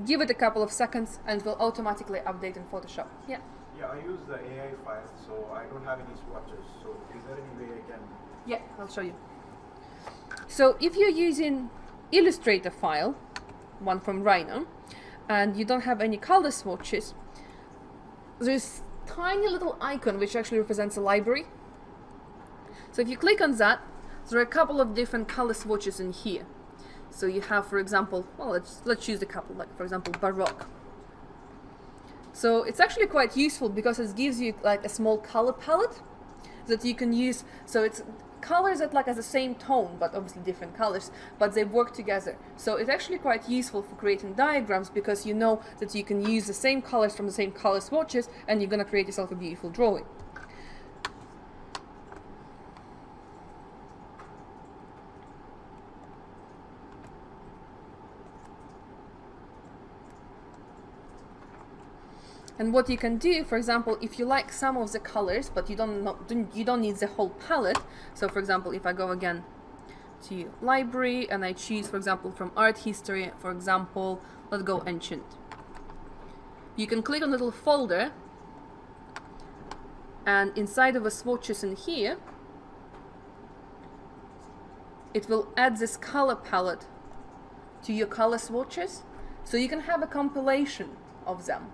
give it a couple of seconds, and it will automatically update in Photoshop. Yeah? Yeah, I use the AI file, so I don't have any swatches. So is there any way I can... Yeah, I'll show you. So if you're using Illustrator file, one from Rhino, and you don't have any color swatches, there's tiny little icon which actually represents a library. So if you click on that, there are a couple of different color swatches in here. So you have, for example, well, let's choose a couple, like for example, Baroque. So it's actually quite useful because it gives you like a small color palette that you can use. So it's colors that like has the same tone, but obviously different colors, but they work together. So it's actually quite useful for creating diagrams because you know that you can use the same colors from the same color swatches and you're gonna create yourself a beautiful drawing. And what you can do, for example, if you like some of the colors, but you don't need the whole palette. So, for example, if I go again to library and I choose, for example, from art history, for example, let's go ancient. You can click on a little folder, and inside of the swatches in here, it will add this color palette to your color swatches, so you can have a compilation of them.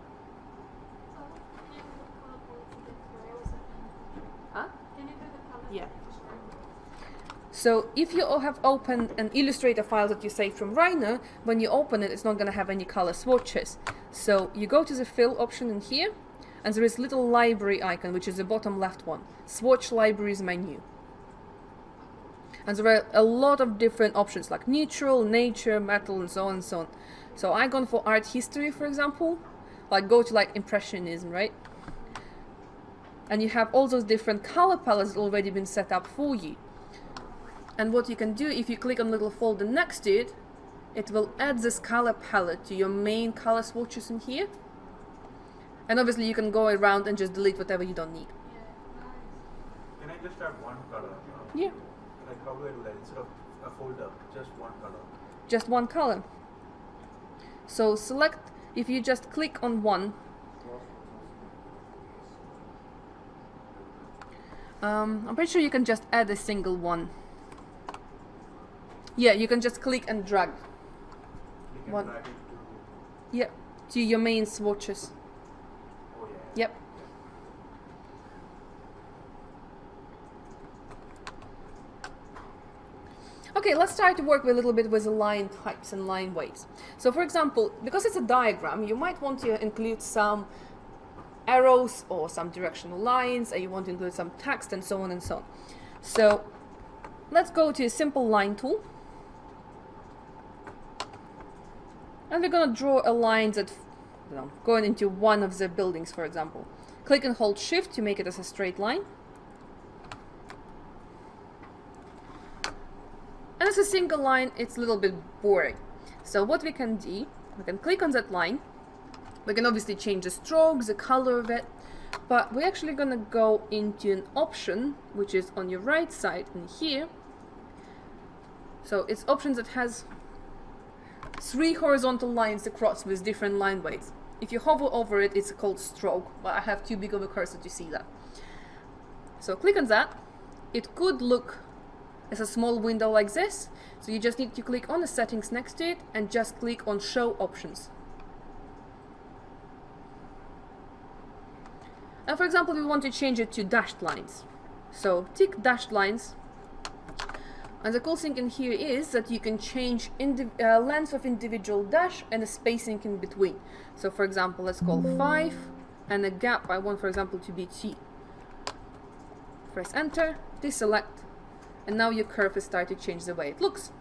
Yeah. So if you have opened an Illustrator file that you saved from Rhino, when you open it, it's not going to have any color swatches. So you go to the fill option in here, and there is a little library icon, which is the bottom left one, swatch libraries menu. And there are a lot of different options like neutral, nature, metal, and so on and so on. So I've gone for art history, for example, like go to like impressionism, right? And you have all those different color palettes already been set up for you. And what you can do, if you click on the little folder next to it, it will add this color palette to your main color swatches in here. And obviously you can go around and just delete whatever you don't need. Can I just have one color? Yeah. Like how do I do that? Instead of a folder, just one color. Just one color. So select, if you just click on one, I'm pretty sure you can just add a single one. Yeah, you can just click and drag. You can One. drag it to... Yeah, to your main swatches. Oh yeah. Yep. Okay, let's try to work a little bit with the line types and line weights. So for example, because it's a diagram, you might want to include some arrows or some directional lines, and you want to include some text and so on and so on. So let's go to a simple line tool. And we're going to draw a line that, going into one of the buildings, for example. Click and hold Shift to make it as a straight line. And as a single line, it's a little bit boring. So what we can do, we can click on that line. We can obviously change the stroke, the color of it, but we're actually going to go into an option, which is on your right side in here. So it's options that has 3 horizontal lines across with different line weights. If you hover over it, it's called stroke, but I have too big of a cursor to see that. So click on that. It could look as a small window like this, so you just need to click on the settings next to it and just click on show options. And for example, we want to change it to dashed lines. So tick dashed lines. And the cool thing in here is that you can change length of individual dash and the spacing in between. So for example, let's call 5, and the gap I want, for example, to be T. Press enter, deselect, and now your curve is starting to change the way it looks.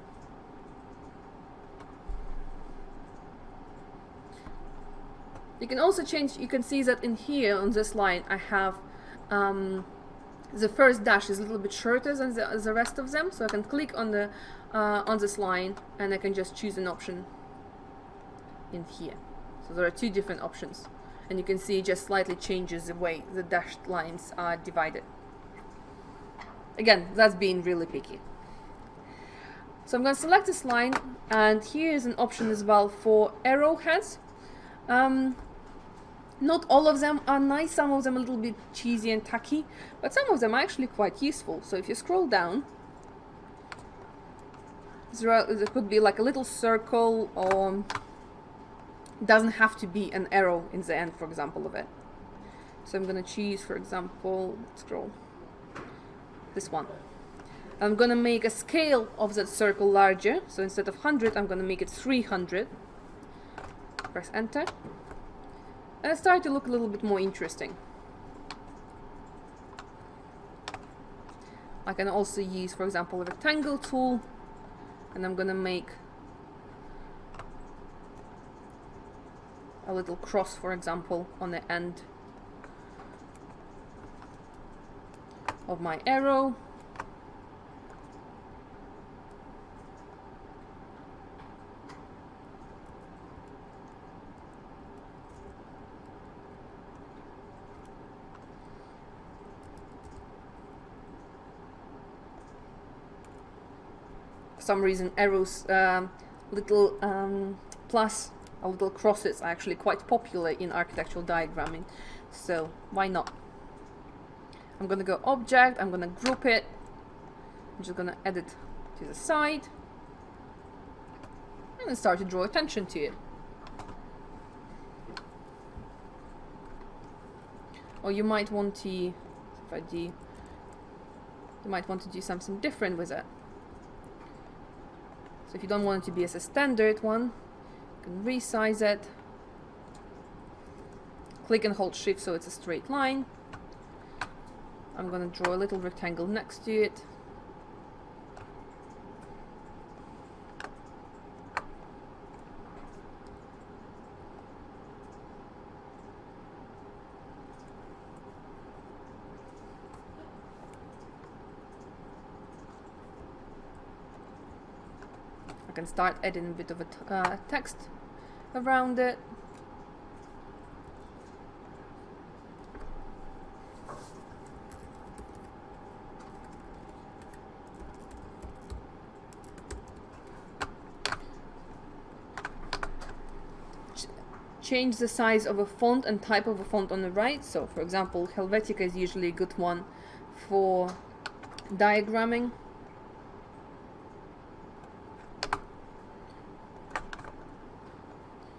You can also change, you can see that in here on this line I have the first dash is a little bit shorter than the rest of them, so I can click on the on this line and I can just choose an option in here. So there are two different options, and you can see it just slightly changes the way the dashed lines are divided. Again, that's being really picky. So I'm going to select this line, and here is an option as well for arrowheads. Not all of them are nice, some of them a little bit cheesy and tacky, but some of them are actually quite useful. So if you scroll down, there could be like a little circle, or it doesn't have to be an arrow in the end, for example, of it. So I'm going to choose, for example, scroll, this one. I'm going to make a scale of that circle larger, so instead of 100 I'm going to make it 300. Press enter. And it started to look a little bit more interesting. I can also use, for example, a rectangle tool, and I'm gonna make a little cross, for example, on the end of my arrow. For some reason, arrows, little plus or little crosses are actually quite popular in architectural diagramming, so why not? I'm gonna go object, I'm gonna group it, I'm just gonna add it to the side and then start to draw attention to it. Or you might want to, you might want to do something different with it. So if you don't want it to be as a standard one, you can resize it. Click and hold shift so it's a straight line. I'm going to draw a little rectangle next to it. I can start adding a bit of a text around it. Change the size of a font and type of a font on the right. So for example, Helvetica is usually a good one for diagramming.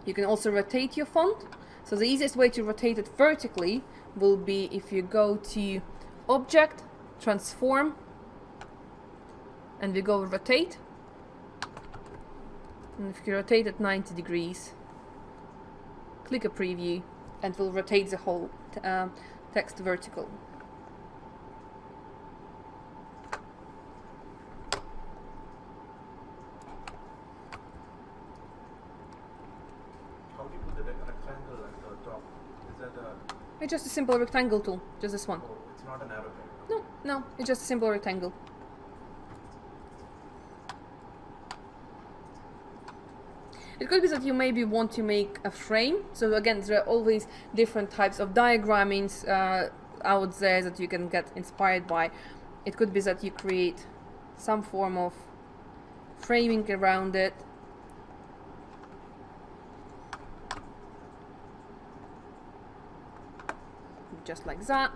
You can also rotate your font. So the easiest way to rotate it vertically will be if you go to Object, Transform, and we go Rotate. And if you rotate it 90 degrees, click a preview, and it will rotate the whole text vertical. It's just a simple rectangle tool, just this one. Oh, it's not an arrow head. No, no, it's just a simple rectangle. It could be that you maybe want to make a frame. So again, there are always different types of diagrammings out there that you can get inspired by. It could be that you create some form of framing around it. Just like that.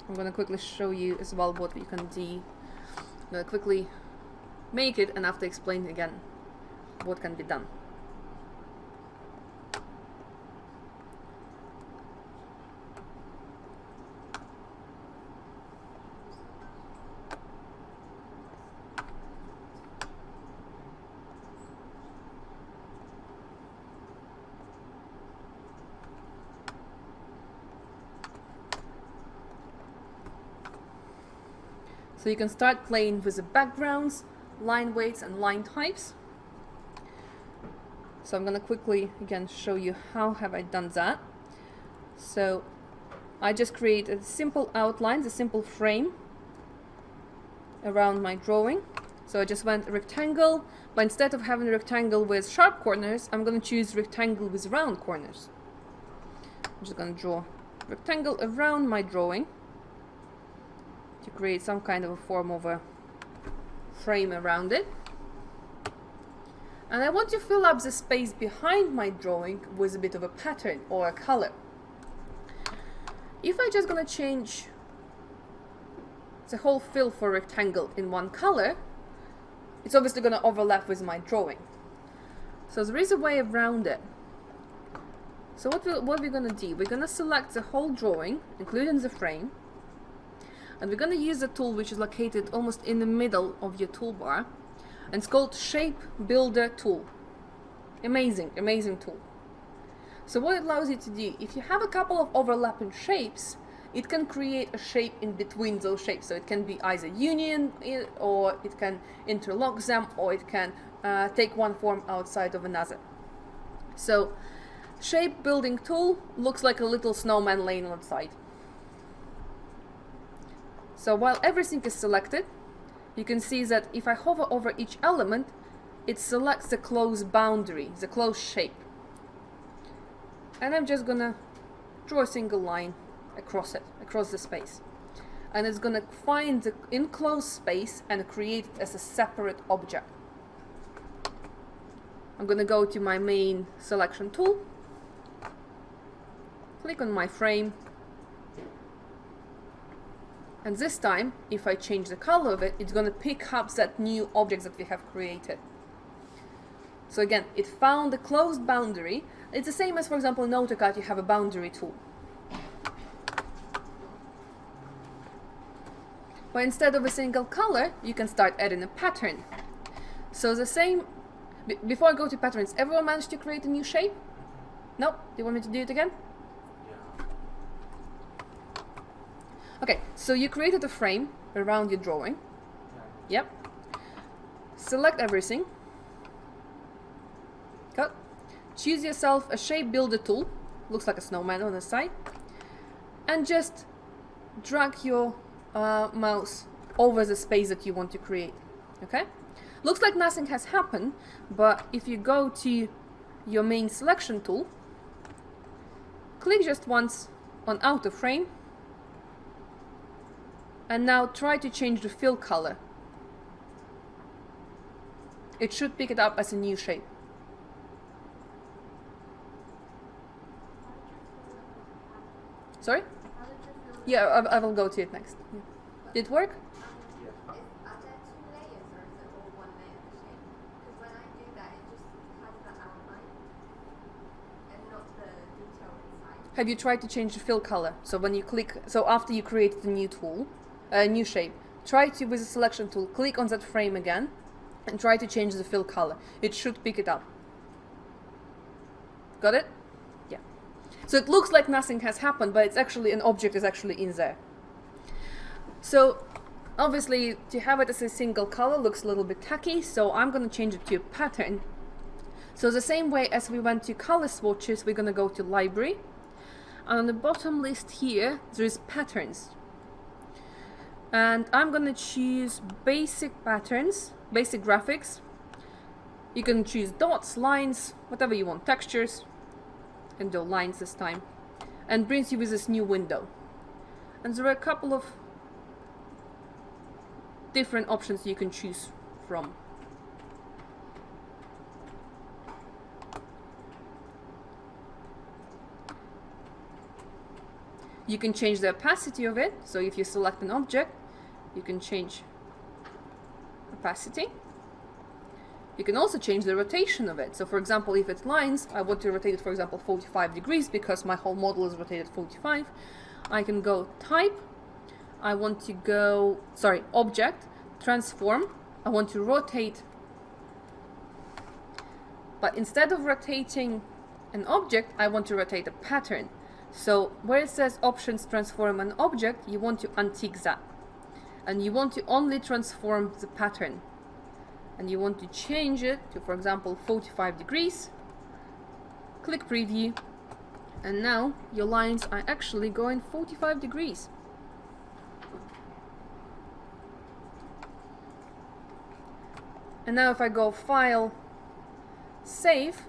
I'm going to quickly show you as well what we can do. I'm going to quickly make it and after explain again what can be done. So you can start playing with the backgrounds, line weights and line types. So I'm going to quickly again show you how have I done that. So I just created simple outlines, a simple frame around my drawing. So I just went rectangle, but instead of having a rectangle with sharp corners, I'm going to choose rectangle with round corners. I'm just going to draw rectangle around my drawing to create some kind of a form of a frame around it. And I want to fill up the space behind my drawing with a bit of a pattern or a color. If I just gonna change the whole fill for rectangle in one color, it's obviously gonna overlap with my drawing. So there is a way around it. So what we're gonna do, we're gonna select the whole drawing, including the frame, and we're gonna use a tool which is located almost in the middle of your toolbar, and it's called Shape Builder Tool. Amazing, amazing tool. So what it allows you to do, if you have a couple of overlapping shapes, it can create a shape in between those shapes. So it can be either union, or it can interlock them, or it can take one form outside of another. So shape building tool looks like a little snowman laying on the side. So while everything is selected, you can see that if I hover over each element, it selects the closed boundary, the closed shape. And I'm just gonna draw a single line across it, across the space. And it's gonna find the enclosed space and create it as a separate object. I'm gonna go to my main selection tool, click on my frame, and this time, if I change the color of it, it's gonna pick up that new object that we have created. So again, it found the closed boundary. It's the same as, for example, in AutoCAD, you have a boundary tool. But instead of a single color, you can start adding a pattern. So the same, before I go to patterns, everyone managed to create a new shape? No? Do you want me to do it again? Yeah. Okay, so you created a frame around your drawing. Yep. Select everything. Cut. Choose yourself a shape builder tool, looks like a snowman on the side, and just drag your mouse over the space that you want to create. Okay? Looks like nothing has happened, but if you go to your main selection tool, click just once on outer frame, and now try to change the fill color. It should pick it up as a new shape. Sorry? Yeah, I will go to it next. Yeah. Did it work? Yeah. Are there two layers or is it all one layer of shape? Because when I do that, it just has the outline and not the detail inside. Have you tried to change the fill color? So when you click, so after you create the new tool, new shape, try to, with the selection tool, click on that frame again and try to change the fill color. It should pick it up. Got it? Yeah. So it looks like nothing has happened, but it's actually, an object is actually in there. So obviously to have it as a single color looks a little bit tacky, so I'm going to change it to a pattern. So the same way as we went to color swatches, we're going to go to library. And on the bottom list here, there is patterns. And I'm going to choose basic patterns, basic graphics. You can choose dots, lines, whatever you want, textures, and do lines this time. And brings you with this new window. And there are a couple of different options you can choose from. You can change the opacity of it. So if you select an object, you can change opacity. You can also change the rotation of it. So for example, if it's lines, I want to rotate it, for example, 45 degrees because my whole model is rotated 45. I can go type. I want to go, object, transform. I want to rotate. But instead of rotating an object, I want to rotate a pattern. So where it says options transform an object, you want to untick that. and you want to only transform the pattern, and you want to change it to, for example, 45 degrees. Click preview, and now your lines are actually going 45 degrees. And now if I go File, Save,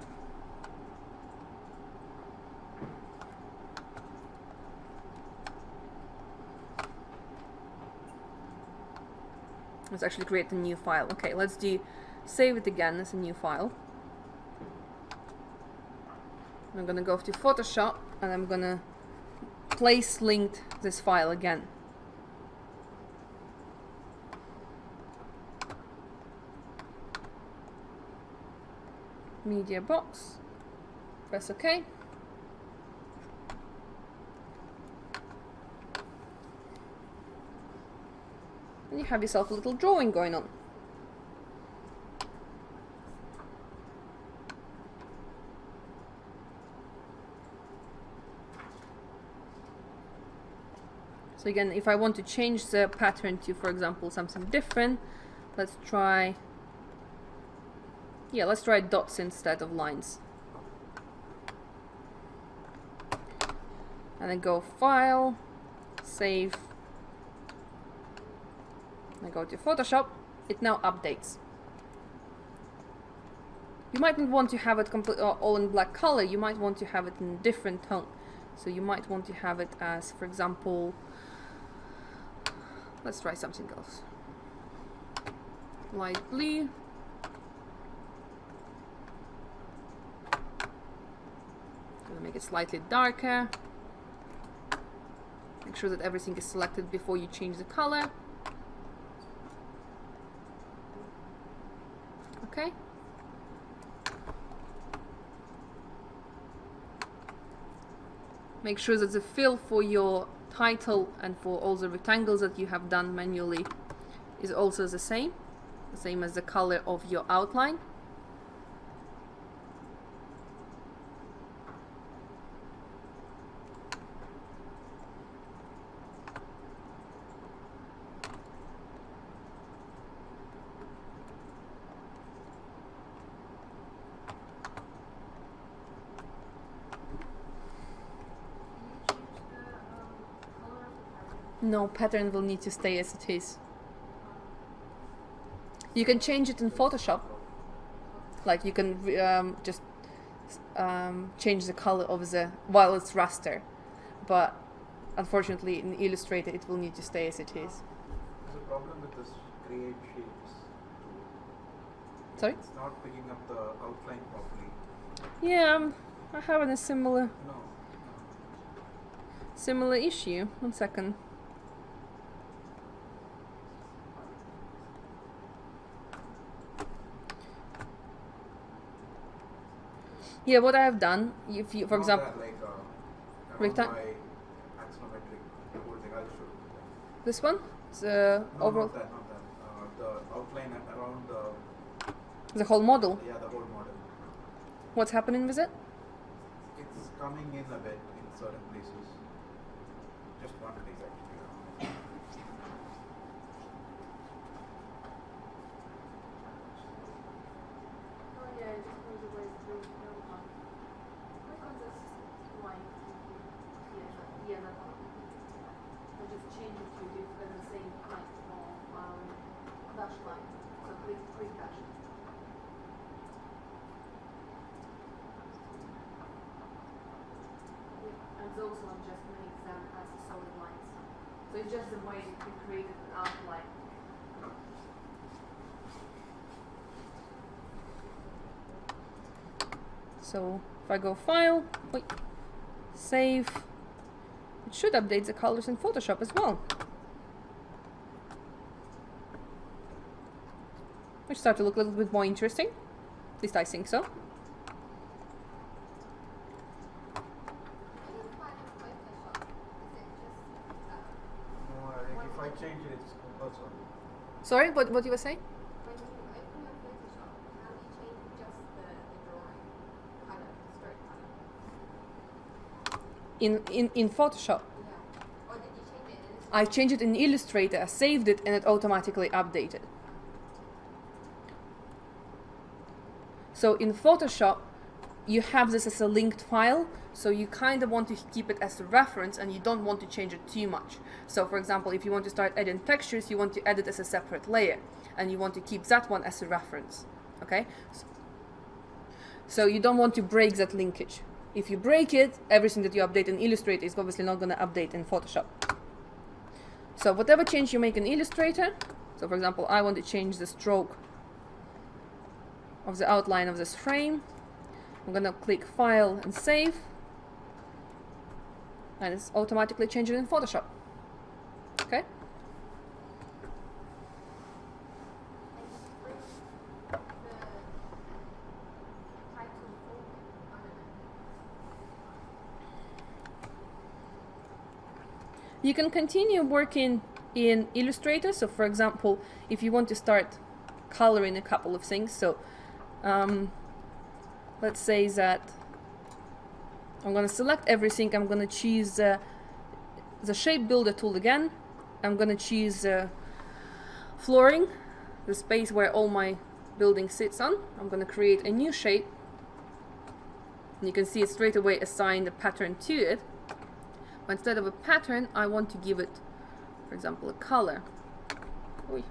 let's actually create a new file. Okay, let's do save it again as a new file. I'm gonna go to Photoshop and I'm gonna place linked this file again. Media box, press OK. And you have yourself a little drawing going on. So again, if I want to change the pattern to, for example, something different, let's try dots instead of lines. And then go File, Save, and go to Photoshop. It now updates. You might not want to have it all in black color. You might want to have it in a different tone. So you might want to have it as, for example, let's try something else. Light blue. Gonna make it slightly darker. Make sure that everything is selected before you change the color. Okay. Make sure that the fill for your title and for all the rectangles that you have done manually is also the same as the color of your outline. No, pattern will need to stay as it is. You can change it in Photoshop. Like you can just change the color of the while it's raster, but unfortunately in Illustrator it will need to stay as it is. There's a problem with this create shapes tool. Sorry? It's not picking up the outline properly. Yeah, I'm having a similar No. issue. 1 second. Yeah, what I have done, if you, for example, Like Rectan- my axonometric whole thing, I'll show you. this one, the No, overall, not that. The outline around the whole model. the whole model. What's happening with it? It's coming in a bit in certain places. Just one place actually. Oh yeah, it just goes away through the one. Click on this line. Yeah, that one. I just change it to the same kind of dash line. So click dash. And those one just makes them as solid lines. So it's just the way we created an outline. So if I go File, Save, it should update the colors in Photoshop as well. Which start to look a little bit more interesting. At least I think so. No, if I change it, it's compulsory. Sorry, what you were saying? When you open your Photoshop, how do you change just the drawing color, stroke color? In Photoshop. Yeah. Or did you change it in I changed it in Illustrator, I saved it, and it automatically updated. So in Photoshop, you have this as a linked file, so you kind of want to keep it as a reference and you don't want to change it too much. So for example, if you want to start adding textures, you want to add it as a separate layer and you want to keep that one as a reference. Okay? So you don't want to break that linkage. If you break it, everything that you update in Illustrator is obviously not going to update in Photoshop. So whatever change you make in Illustrator, so for example, I want to change the stroke of the outline of this frame. I'm going to click File and Save. And it's automatically changed in Photoshop. Okay? You can continue working in Illustrator. So for example, if you want to start coloring a couple of things, so let's say that I'm going to select everything. I'm going to choose the shape builder tool again. I'm going to choose flooring, the space where all my building sits on. I'm going to create a new shape. And you can see it straight away assigned a pattern to it. But instead of a pattern, I want to give it, for example, a color. Oy.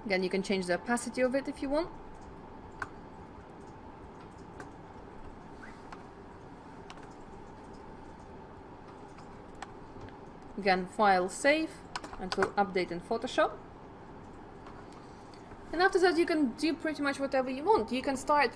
Again, you can change the opacity of it if you want. Again, File, Save, and it will update in Photoshop. And after that, you can do pretty much whatever you want. You can start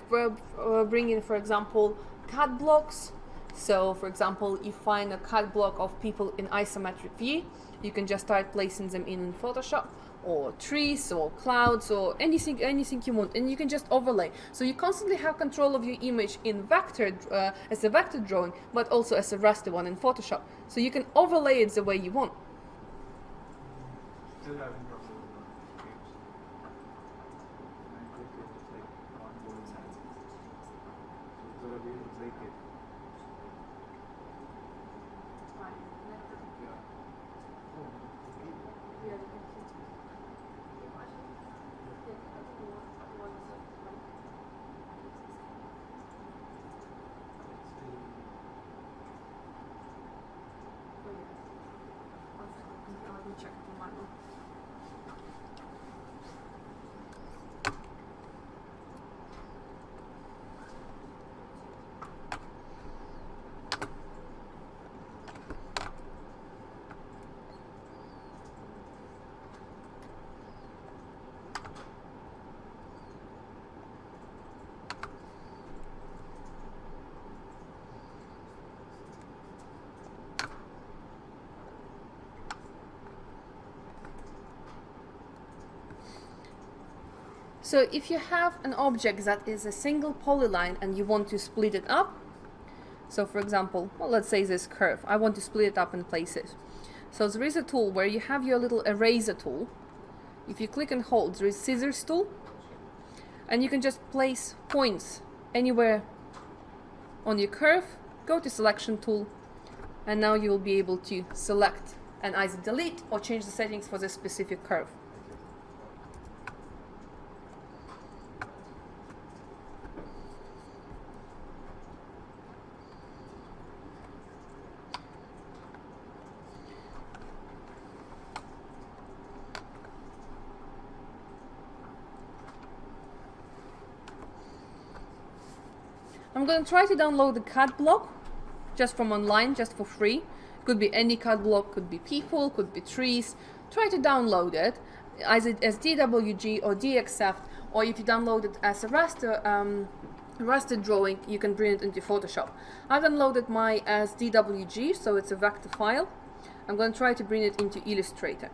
bringing, for example, CAD blocks. So, for example, you find a CAD block of people in isometric view, you can just start placing them in Photoshop, or trees, or clouds, or anything you want, and you can just overlay. So you constantly have control of your image in vector as a vector drawing, but also as a raster one in Photoshop. So you can overlay it the way you want. Still having trouble with the shapes. And I click it, it's like on both sides. So is there a way to break it? Fine. Connected. Yeah. Oh, okay. Yeah, you can see. Yeah, that's the one that, like, It's still oh yeah. One second, let me check the manual. So if you have an object that is a single polyline and you want to split it up, so for example, well, let's say this curve, I want to split it up in places. So there is a tool where you have your little eraser tool. If you click and hold, there is scissors tool, and you can just place points anywhere on your curve, go to selection tool, and now you will be able to select and either delete or change the settings for this specific curve. I'm going to try to download the CAD block just from online, just for free. Could be any CAD block, could be people, could be trees. Try to download it either as DWG or DXF, or if you download it as a raster drawing, you can bring it into Photoshop. I downloaded my as DWG, so it's a vector file. I'm going to try to bring it into Illustrator.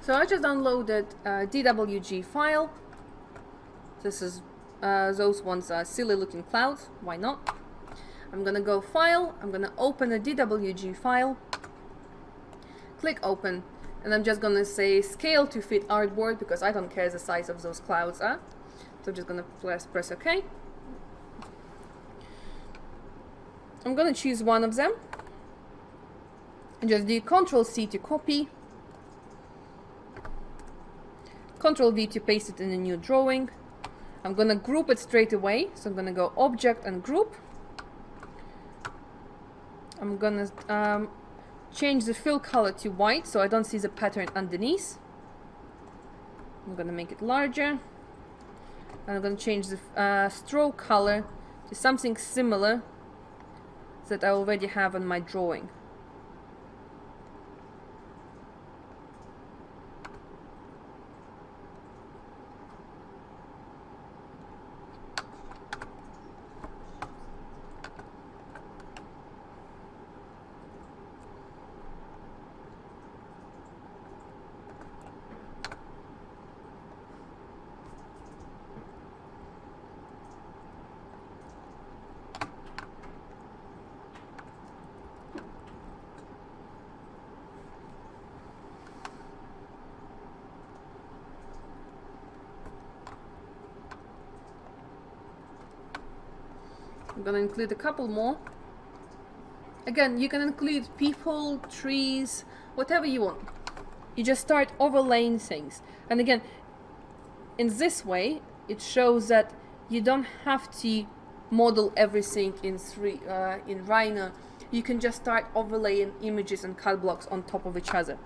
So I just downloaded a DWG file. This is those ones are silly looking clouds. Why not? I'm gonna go File. I'm gonna open a DWG file. Click Open, and I'm just gonna say Scale to fit artboard because I don't care the size of those clouds are. So I'm just gonna press OK. I'm gonna choose one of them and just do Ctrl+C to copy. Ctrl+V to paste it in a new drawing. I'm gonna group it straight away, so I'm gonna go Object and Group. I'm gonna change the fill color to white so I don't see the pattern underneath. I'm gonna make it larger. And I'm gonna change the stroke color to something similar that I already have on my drawing. I'm gonna include a couple more. Again, you can include people, trees, whatever you want. You just start overlaying things. And again, in this way, it shows that you don't have to model everything in Rhino. You can just start overlaying images and cut blocks on top of each other.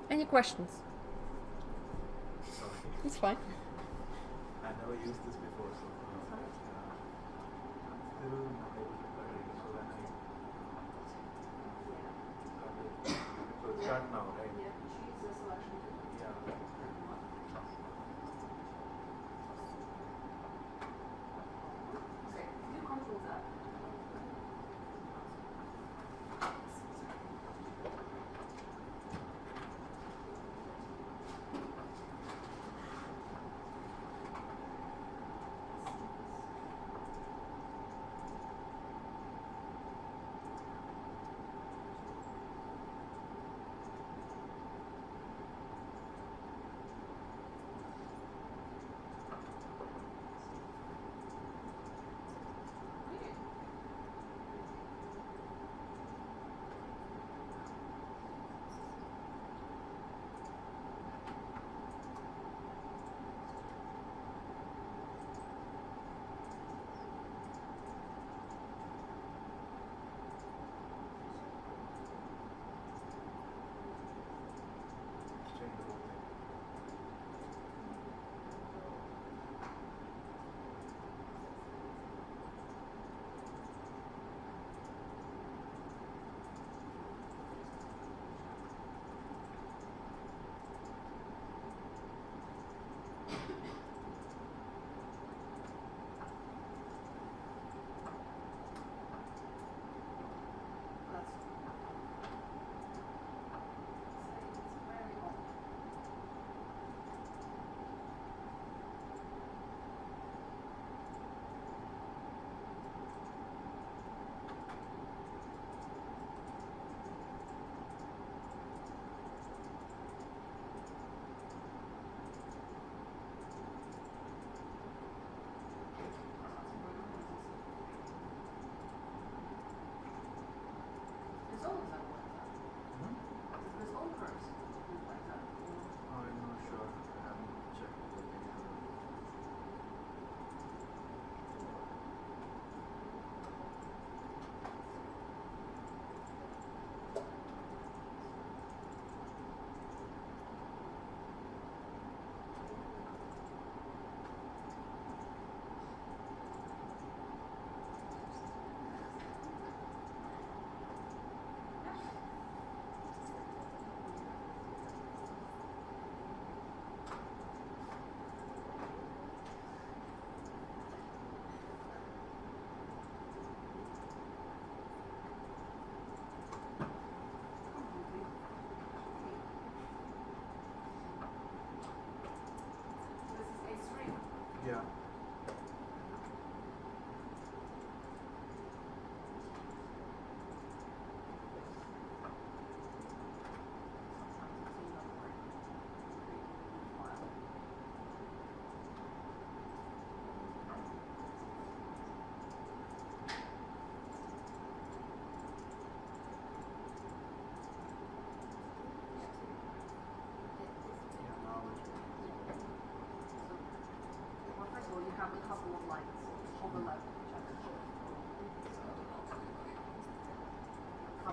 Any questions? Sorry. It's fine. I never used this before, so I'm still not able to plug it in. So when so it's start now, right? Yeah, choose the selection. Yeah. Okay, do Control Z.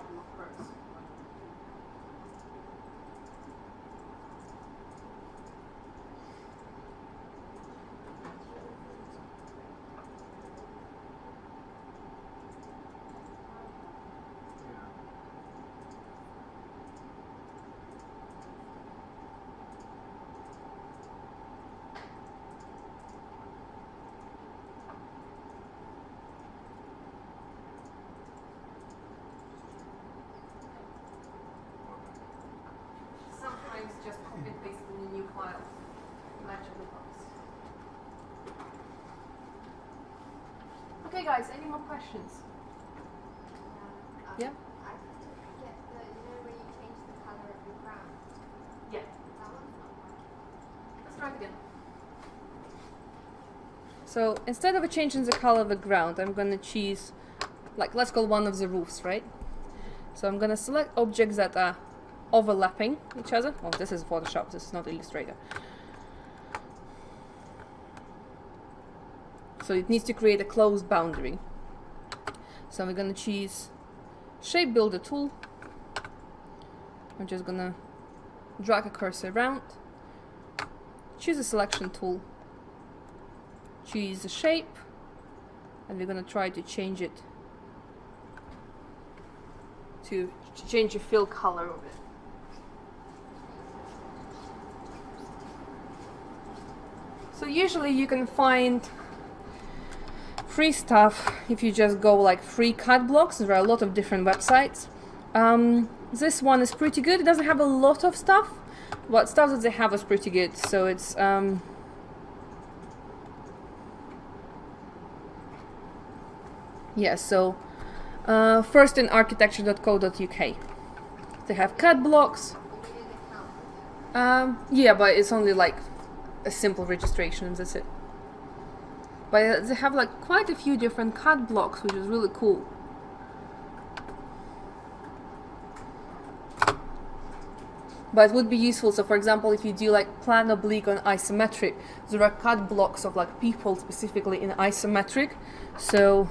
example of hers. Yeah. Sometimes just copy and paste it in a new file. Magically helps. Okay guys, any more questions? Yeah? I couldn't get the, you know, where you change the colour of your ground. Yeah. That one's not working. Let's try it again. So instead of changing the color of the ground, I'm going to choose, like, let's call one of the roofs, right? So I'm going to select objects that are overlapping each other. Oh, this is Photoshop, this is not Illustrator. So it needs to create a closed boundary. So we're going to choose Shape Builder tool. I'm just going to drag a cursor around, choose a selection tool, choose the shape, and we're going to try to change it to change the fill color of it. So usually you can find free stuff if you just go like free cut blocks. There are a lot of different websites. This one is pretty good. It doesn't have a lot of stuff, but stuff that they have is pretty good. So it's yeah, so first in architecture.co.uk. They have cut blocks. You need an account with it. Yeah, but it's only like a simple registration and that's it. But they have like quite a few different cut blocks, which is really cool. But it would be useful, so for example, if you do like plan oblique on isometric, there are cut blocks of like people specifically in isometric. So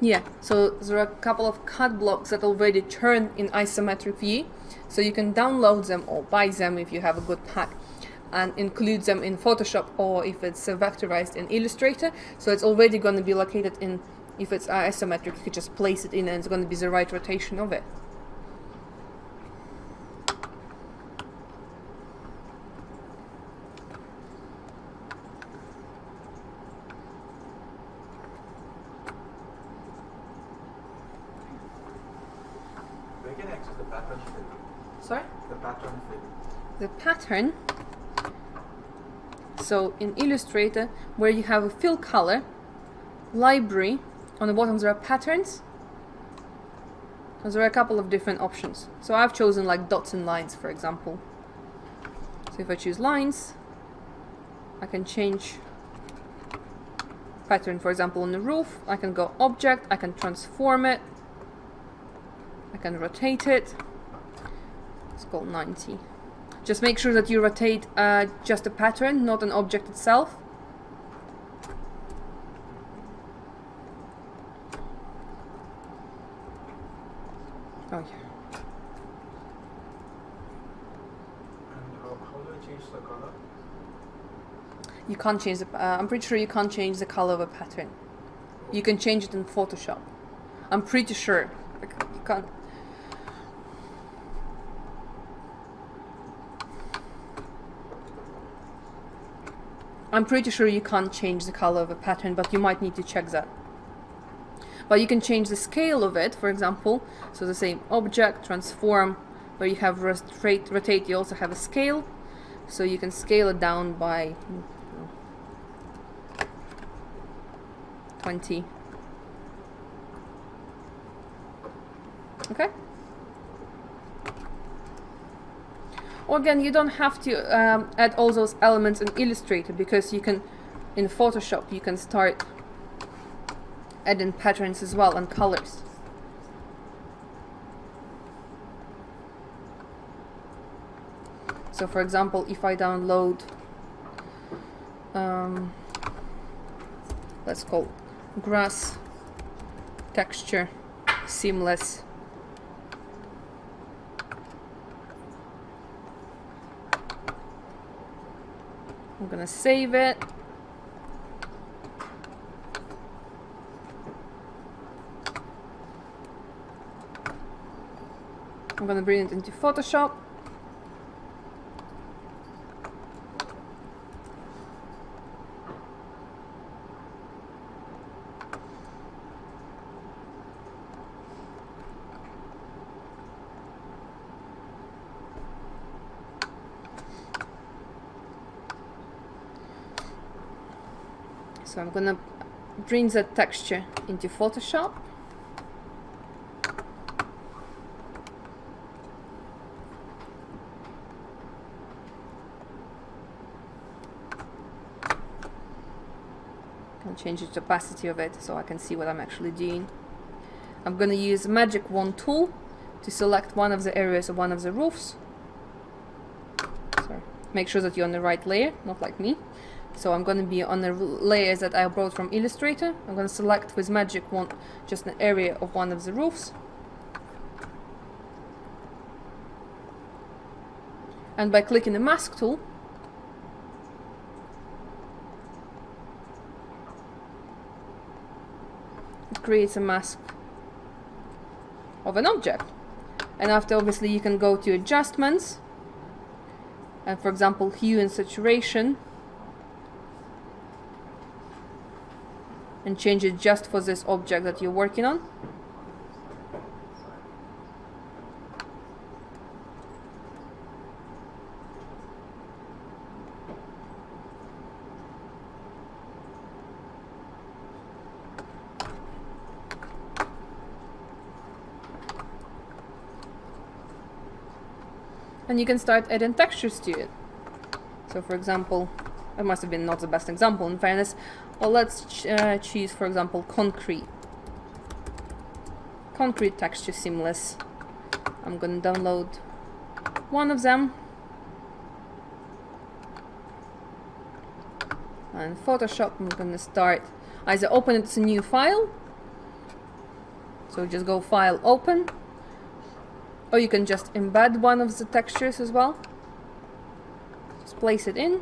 yeah, so there are a couple of cut blocks that already turn in isometric view, so you can download them or buy them if you have a good pack and include them in Photoshop, or if it's vectorized in Illustrator, so it's already going to be located in, if it's isometric, you could just place it in and it's going to be the right rotation of it. We can access the pattern fill. Sorry? The pattern fill. The pattern, so in Illustrator, where you have a fill color, library, on the bottom there are patterns, and there are a couple of different options. So I've chosen like dots and lines, for example. So if I choose lines, I can change pattern, for example, on the roof. I can go object, I can transform it, I can rotate it. It's called 90. Just make sure that you rotate just a pattern, not an object itself. Oh yeah. And how do I change the color? You can't change the. I'm pretty sure you can't change the color of a pattern. You can change it in Photoshop. I'm pretty sure. Like, you can't. I'm pretty sure you can't change the color of a pattern, but you might need to check that. But you can change the scale of it, for example. So the same object, transform, where you have rotate, you also have a scale. So you can scale it down by 20. Okay? Or again, you don't have to add all those elements in Illustrator, because you can, in Photoshop, you can start adding patterns as well and colors. So for example, if I download, let's call grass texture seamless, I'm gonna save it. I'm gonna bring it into Photoshop. So I'm gonna bring that texture into Photoshop. I'll change the opacity of it so I can see what I'm actually doing. I'm gonna use Magic Wand tool to select one of the areas of one of the roofs. Sorry. Make sure that you're on the right layer, not like me. So I'm going to be on the layers that I brought from Illustrator. I'm going to select with Magic Wand just an area of one of the roofs. And by clicking the mask tool, it creates a mask of an object. And after, obviously, you can go to adjustments and, for example, hue and saturation, and change it just for this object that you're working on. And you can start adding textures to it. So for example, it must have been not the best example in fairness. Well, let's choose, for example, concrete. Concrete texture seamless. I'm going to download one of them. And Photoshop, I'm going to start either open it as a new file. So just go File, Open. Or you can just embed one of the textures as well. Just place it in.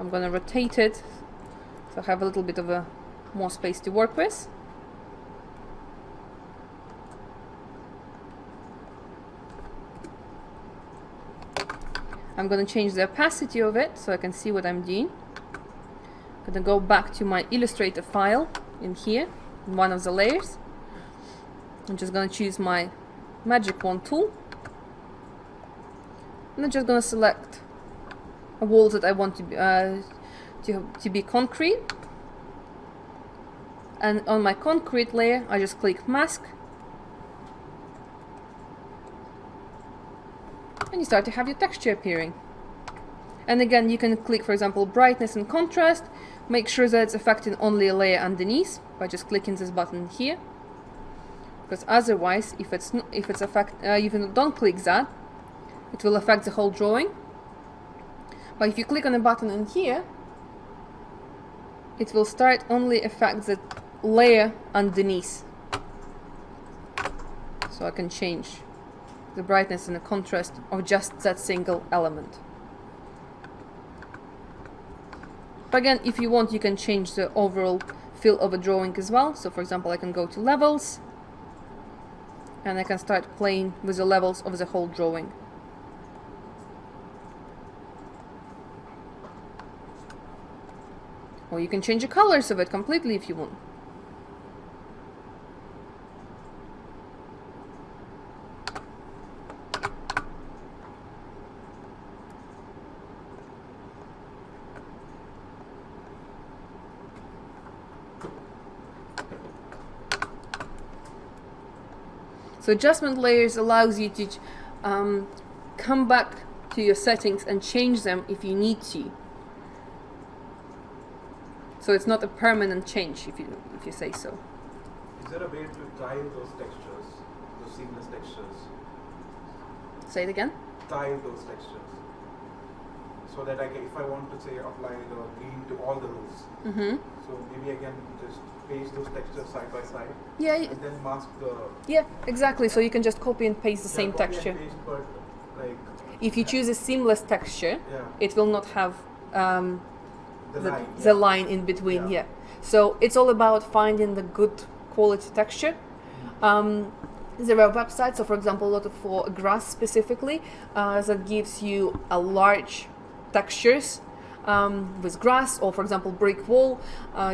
I'm going to rotate it so I have a little bit of more space to work with. I'm going to change the opacity of it so I can see what I'm doing. I'm going to go back to my Illustrator file in here, in one of the layers. I'm just going to choose my Magic Wand tool. And I'm just going to select a wall that I want to be concrete. And on my concrete layer, I just click Mask. And you start to have your texture appearing. And again, you can click, for example, brightness and contrast. Make sure that it's affecting only a layer underneath by just clicking this button here. Because otherwise, if you don't click that, it will affect the whole drawing. But if you click on a button in here, it will start only affect the layer underneath. So I can change the brightness and the contrast of just that single element. But again, if you want, you can change the overall feel of a drawing as well. So for example, I can go to levels and I can start playing with the levels of the whole drawing. Or you can change the colors of it completely if you want. So adjustment layers allows you to come back to your settings and change them if you need to. So it's not a permanent change if you say so. Is there a way to tile those textures, those seamless textures? Say it again. Tile those textures. So that if I want to say apply the green to all the rows, Mm-hmm. so maybe I can just paste those textures side by side Yeah, and then mask the yeah, exactly. So you can just copy and paste the same copy and texture. paste, but like If you choose a seamless texture, yeah, it will not have the line. the line in between. Yeah. Yeah. So it's all about finding the good quality texture. There are websites, so for example, a lot of for grass specifically, that gives you a large textures with grass, or for example, brick wall.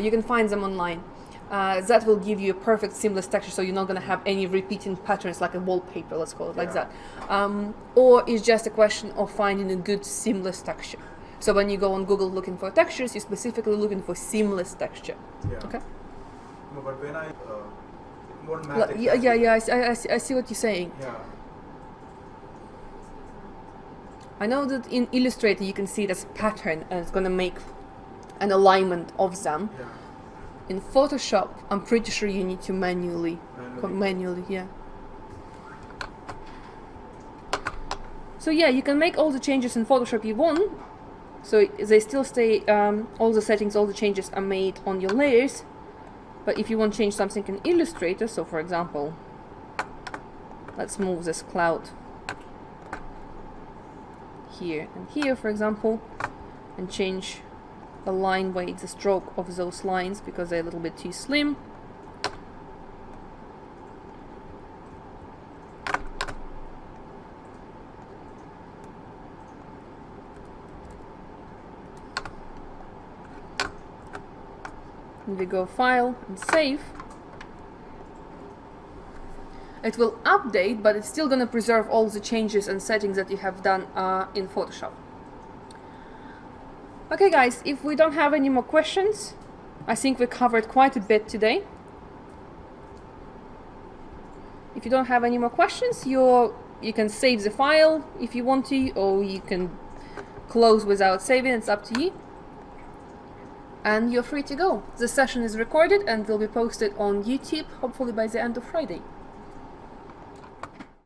You can find them online. That will give you a perfect seamless texture, so you're not going to have any repeating patterns like a wallpaper, let's call it like Yeah. that. Or it's just a question of finding a good seamless texture. So when you go on Google looking for textures, you're specifically looking for seamless texture. Yeah. Okay. No, but when I it won't match Like, yeah, exactly. I see what you're saying. Yeah. I know that in Illustrator you can see this pattern and it's going to make an alignment of them. Yeah. In Photoshop, I'm pretty sure you need to manually, yeah. So yeah, you can make all the changes in Photoshop you want. So they still stay, all the settings, all the changes are made on your layers. But if you want to change something in Illustrator, so for example, let's move this cloud here and here, for example, and change the line weight, the stroke of those lines, because they're a little bit too slim. And we go File and Save. It will update, but it's still going to preserve all the changes and settings that you have done in Photoshop. Okay guys, if we don't have any more questions, I think we covered quite a bit today. If you don't have any more questions, you can save the file if you want to, or you can close without saving, it's up to you. And you're free to go. The session is recorded and will be posted on YouTube, hopefully by the end of Friday.